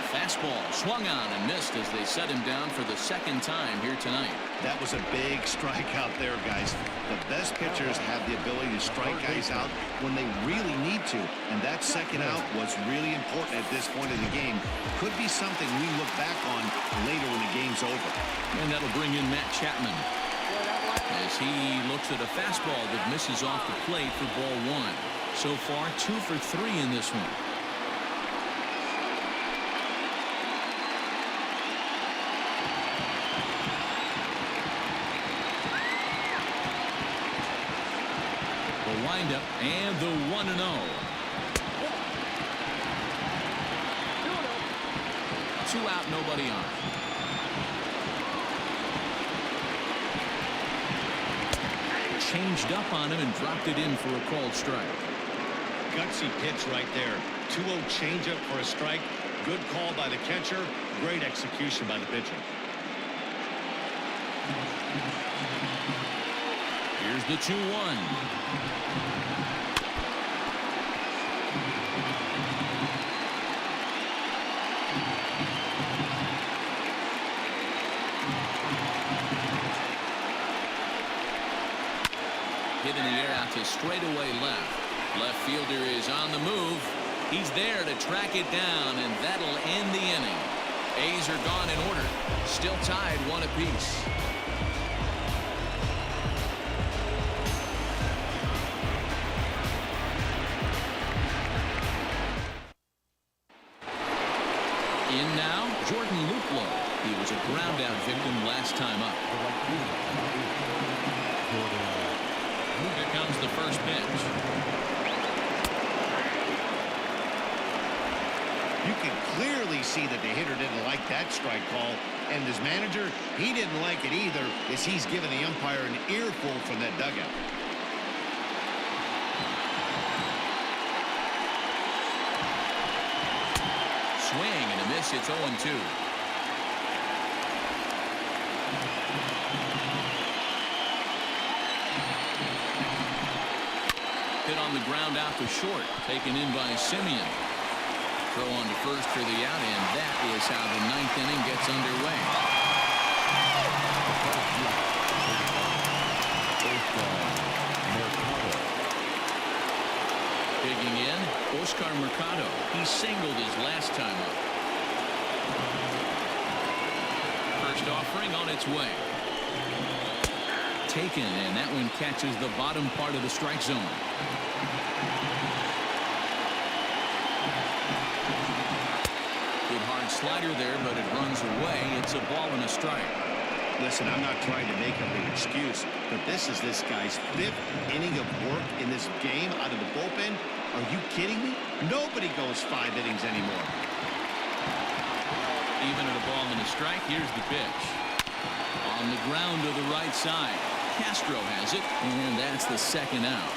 Fastball swung on and missed as they set him down for the second time here tonight. That was a big strikeout there, guys. The best pitchers have the ability to strike guys out when they really need to, and that second out was really important at this point in the game. Could be something we look back on later when the game's over. And that'll bring in Matt Chapman as he looks at a fastball that misses off the plate for ball 1. So far 2 for 3 in this one. Windup and the 1-0. 2 out, nobody on. Changed up on him and dropped it in for a called strike. Gutsy pitch right there. 2-0 changeup for a strike. Good call by the catcher. Great execution by the pitcher. Here's the 2-1. Hit in the air out to straightaway left. Left fielder is on the move. He's there to track it down, and that'll end the inning. A's are gone in order. Still tied 1 apiece. In now, Jordan Luplow. He was a ground-out victim last time up. Here comes the first pitch. You can clearly see that the hitter didn't like that strike call, and his manager, he didn't like it either, as he's giving the umpire an earful from that dugout. Swing and a miss. It's 0-2. Hit on the ground out to short, taken in by Simeon. Throw on to first for the out, and that is how the 9th inning gets underway. Digging in, Oscar Mercado. He singled his last time up. First offering on its way. Taken, and that one catches the bottom part of the strike zone. Good hard slider there, but it runs away. It's a ball and a strike. Listen, I'm not trying to make up an excuse, but this is this guy's 5th inning of work in this game out of the bullpen. Are you kidding me? Nobody goes 5 innings anymore. Even at a ball and a strike, here's the pitch. On the ground to the right side. Castro has it, and that's the second out.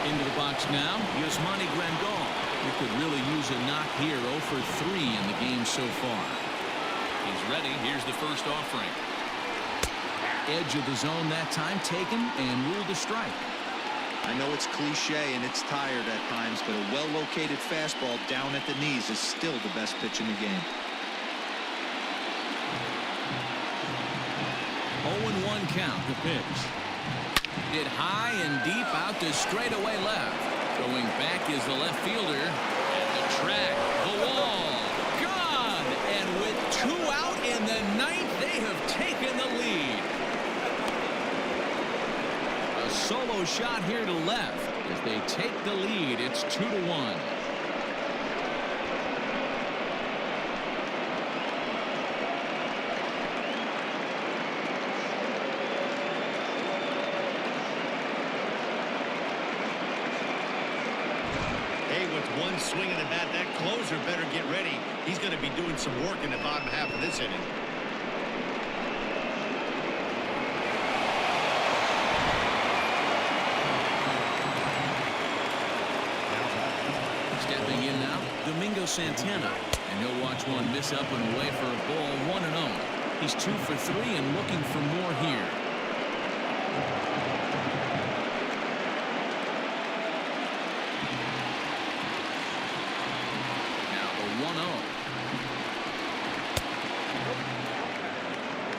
Into the box now, Yasmani Grandal. He could really use a knock here. 0 for 3 in the game so far. He's ready. Here's the first offering. Edge of the zone that time, taken and ruled a strike. I know it's cliche and it's tired at times, but a well-located fastball down at the knees is still the best pitch in the game. 0-1 count, the pitch. Hit high and deep out to straightaway left. Going back is the left fielder. At the track, the wall. Gone! And with 2 out in the 9th, they have taken the lead. A solo shot here to left as they take the lead. It's 2-1. with one swing of the bat, that closer better get ready. He's going to be doing some work in the bottom half of this inning. Stepping in now, Domingo Santana. And he'll watch one miss up and away for a ball, 1-0. He's 2 for 3 and looking for more here. Now the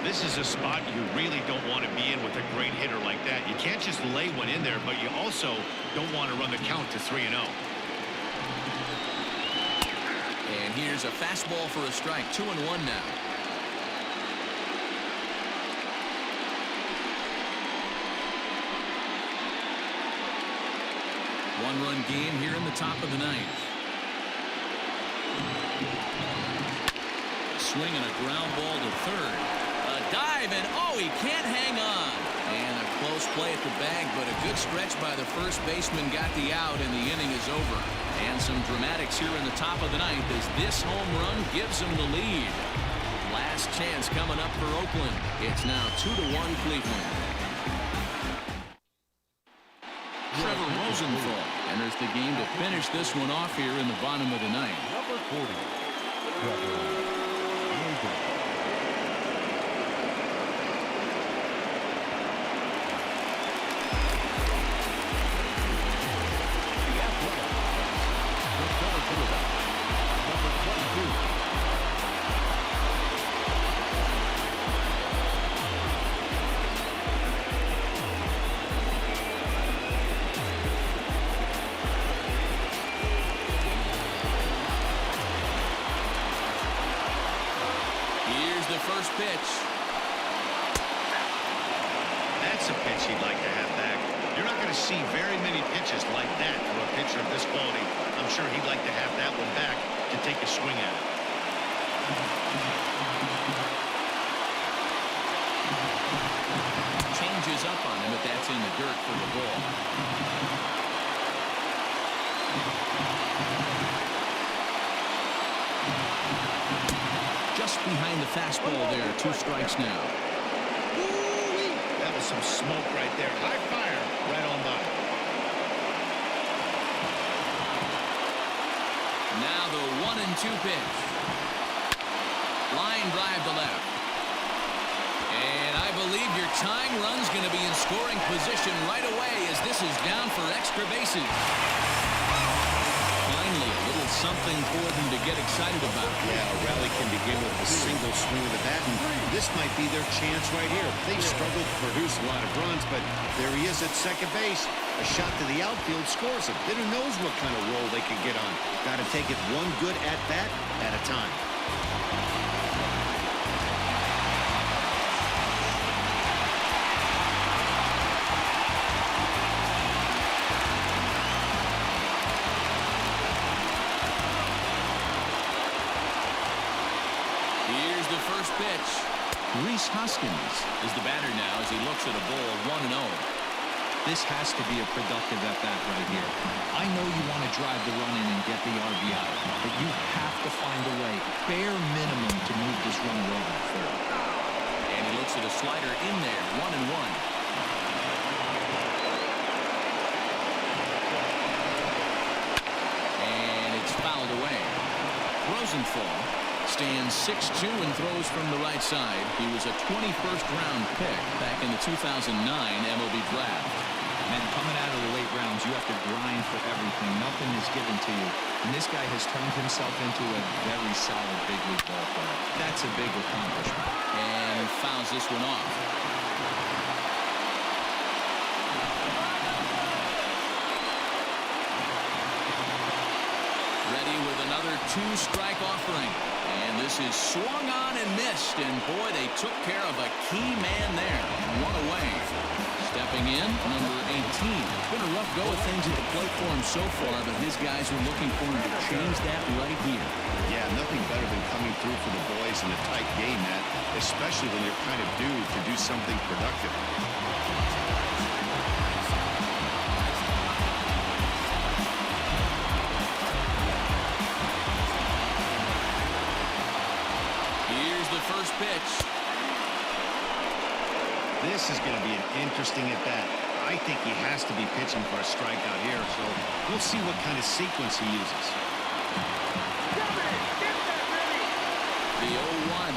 1-0. This is a spot you really don't want to be in with a great hitter like that. You can't just lay one in there, but you also don't want to run the count to 3-0. And here's a fastball for a strike, 2-1 now. One-run game here in the top of the ninth. A swing and a ground ball to third. A dive, and oh, he can't hang on. And a close play at the bag, but a good stretch by the first baseman got the out, and the inning is over. And some dramatics here in the top of the ninth as this home run gives them the lead. Last chance coming up for Oakland. It's now 2-1 Cleveland. Trevor Rosenthal enters the game to finish this one off here in the bottom of the ninth. Number 40, Trevor Rosenthal. First pitch. That's a pitch he'd like to have back. You're not going to see very many pitches like that from a pitcher of this quality. I'm sure he'd like to have that one back to take a swing at it. Changes up on him, but that's in the dirt for the ball. Just behind the fastball there. 2 strikes now. That was some smoke right there. High fire right on by. Now the 1-2 pitch. Line drive to left. And I believe your tying run's going to be in scoring position right away as this is down for extra bases. Finally, a little something for them to get excited about. Yeah, a rally can begin with a single swing of the bat, and this might be their chance right here. They struggled to produce a lot of runs, but there he is at second base. A shot to the outfield scores him. Then who knows what kind of role they can get on. Got to take it one good at-bat at a time. First pitch. Reese Hoskins is the batter now as he looks at a ball 1-0. This has to be a productive at-bat right here. I know you want to drive the run in and get the RBI, but you have to find a way, bare minimum, to move this runner over to third. And he looks at a slider in there, 1-1. And it's fouled away. Rosenthal stands 6'2" and throws from the right side. He was a 21st round pick back in the 2009 MLB draft. Man, coming out of the late rounds, you have to grind for everything. Nothing is given to you. And this guy has turned himself into a very solid big league ball player. That's a big accomplishment. And he fouls this one off. Ready with another 2-strike offering. And this is swung on and missed. And boy, they took care of a key man there. One away. Stepping in, number 18. It's been a rough go of things at the plate for him so far, but his guys are looking for him to change that right here. Yeah, nothing better than coming through for the boys in a tight game, Matt, especially when you're kind of due to do something productive. pitch. This is going to be an interesting at-bat. I think he has to be pitching for a strikeout here, so we'll see what kind of sequence he uses. The 0-1.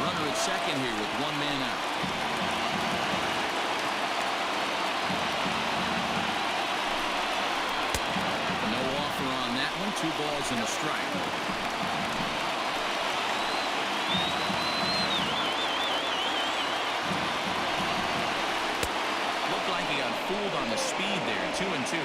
Runner at second here with one man out. No offer on that one. 2 balls and a strike. Looked like he got fooled on the speed there. 2-2.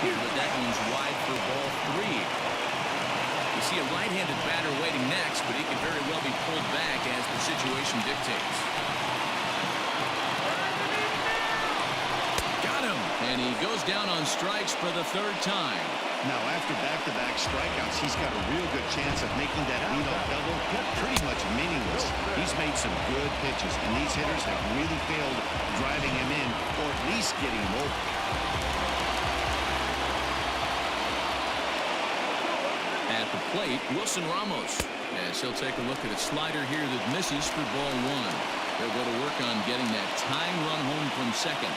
But that one's wide for ball 3. You see a right-handed batter waiting next, but he could very well be pulled back as the situation dictates. Got him! And he goes down on strikes for the 3rd time. Now, after back-to-back strikeouts, he's got a real good chance of making that leadoff double pretty much meaningless. He's made some good pitches, and these hitters have really failed driving him in or at least getting him over. At the plate, Wilson Ramos, as he'll take a look at a slider here that misses for ball 1. They'll go to work on getting that tying run home from second.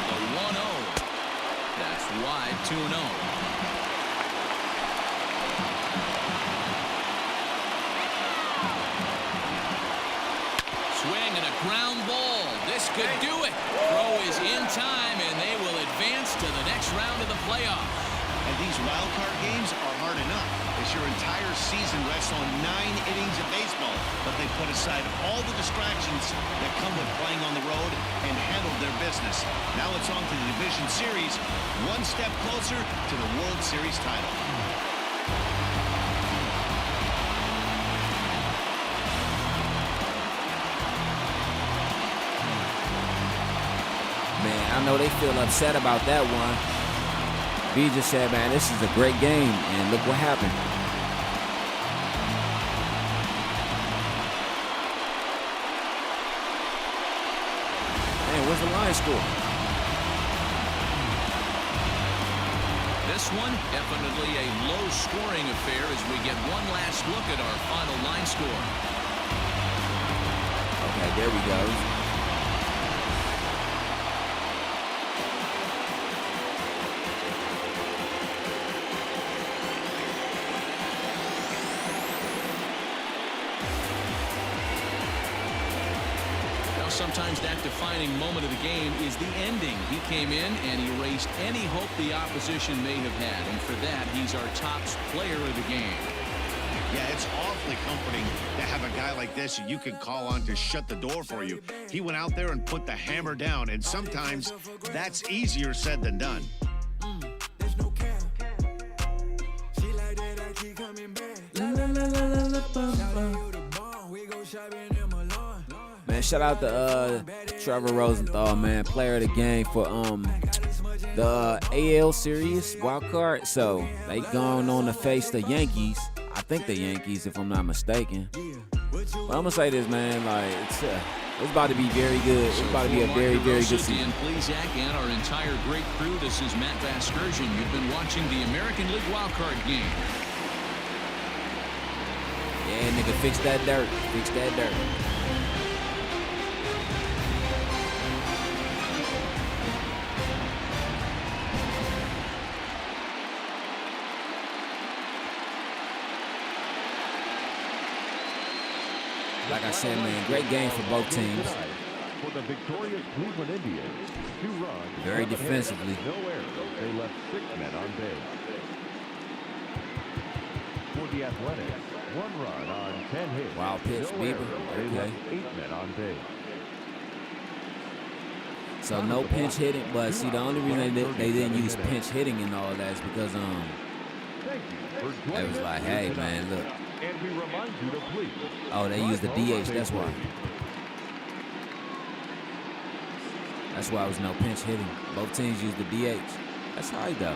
The 1-0. That's wide. 2-0. Swing and a ground ball. This could do it. Throw is in time, and they will advance to the next round of the playoffs. And these wild card games are hard enough, as your entire season rests on 9 innings of baseball. But they put aside all the distractions that come with playing on the road and handled their business. Now it's on to the division series, one step closer to the World Series title. Man, I know they feel upset about that one. B just said, man, this is a great game, and look what happened. Man, what's the line score? This one, definitely a low-scoring affair as we get one last look at our final line score. Okay, there we go. Sometimes that defining moment of the game is the ending. He came in and erased any hope the opposition may have had, and for that, he's our top player of the game. Yeah, it's awfully comforting to have a guy like this you can call on to shut the door for you. He went out there and put the hammer down, and sometimes that's easier said than done. Man, shout out to Trevor Rosenthal, man, player of the game for the AL Series wild card. So they going on to face the Yankees. I think the Yankees, if I'm not mistaken. But I'm gonna say this, man, like it's about to be very good. It's about to be a very, very good season. Dan Plesac and our entire great crew. This is Matt Vasgersian. You've been watching the American League wild card game. Yeah, nigga, fix that dirt. Fix that dirt. Like I said, man, great game for both teams. For the victorious Cleveland Indians, 2 runs. Very defensively. No errors. They left 6 men on base. For the Athletics, 1 run on 10 hits. Wild pitch, no Bieber. errors. They Okay. left 8 men on base. So no pinch hitting, but see, the only reason they didn't use pinch hitting and all that is because Thank you for they joining was us like, here hey, tonight. man, look. And we remind you to please. Oh, they used the DH. That's why. That's why it was no pinch hitting. Both teams used the DH. That's right, though.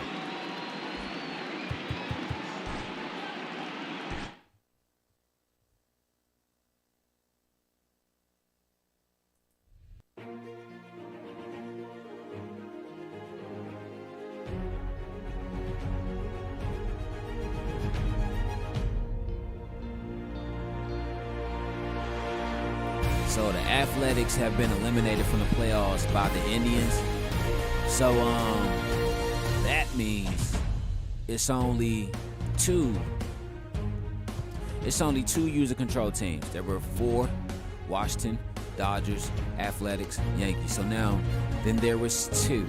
So the Athletics have been eliminated from the playoffs by the Indians. So that means it's only two user control teams. There were 4: Washington, Dodgers, Athletics, Yankees. So now, then there was 2.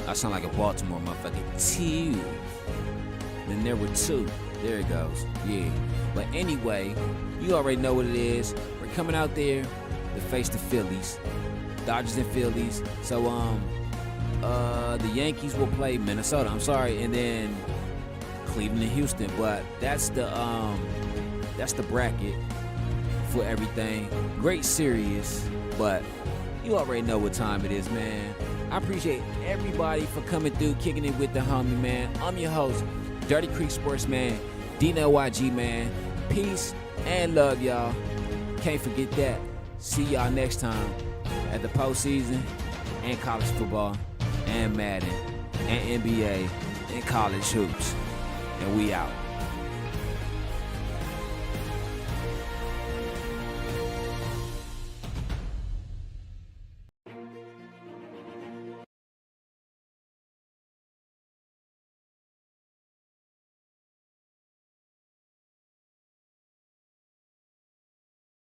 I sound like a Baltimore motherfucker. 2. Then there were 2. There it goes. Yeah. But anyway, you already know what it is. We're coming out there to face the Phillies. Dodgers and Phillies. So the Yankees will play Minnesota. I'm sorry, and then Cleveland and Houston. But that's the bracket for everything. Great series, but you already know what time it is, man. I appreciate everybody for coming through, kicking it with the homie, man. I'm your host, Dirty Creek Sports, man. Dino YG, man. Peace and love, y'all. Can't forget that. See y'all next time at the postseason and college football and Madden and NBA and college hoops. And we out.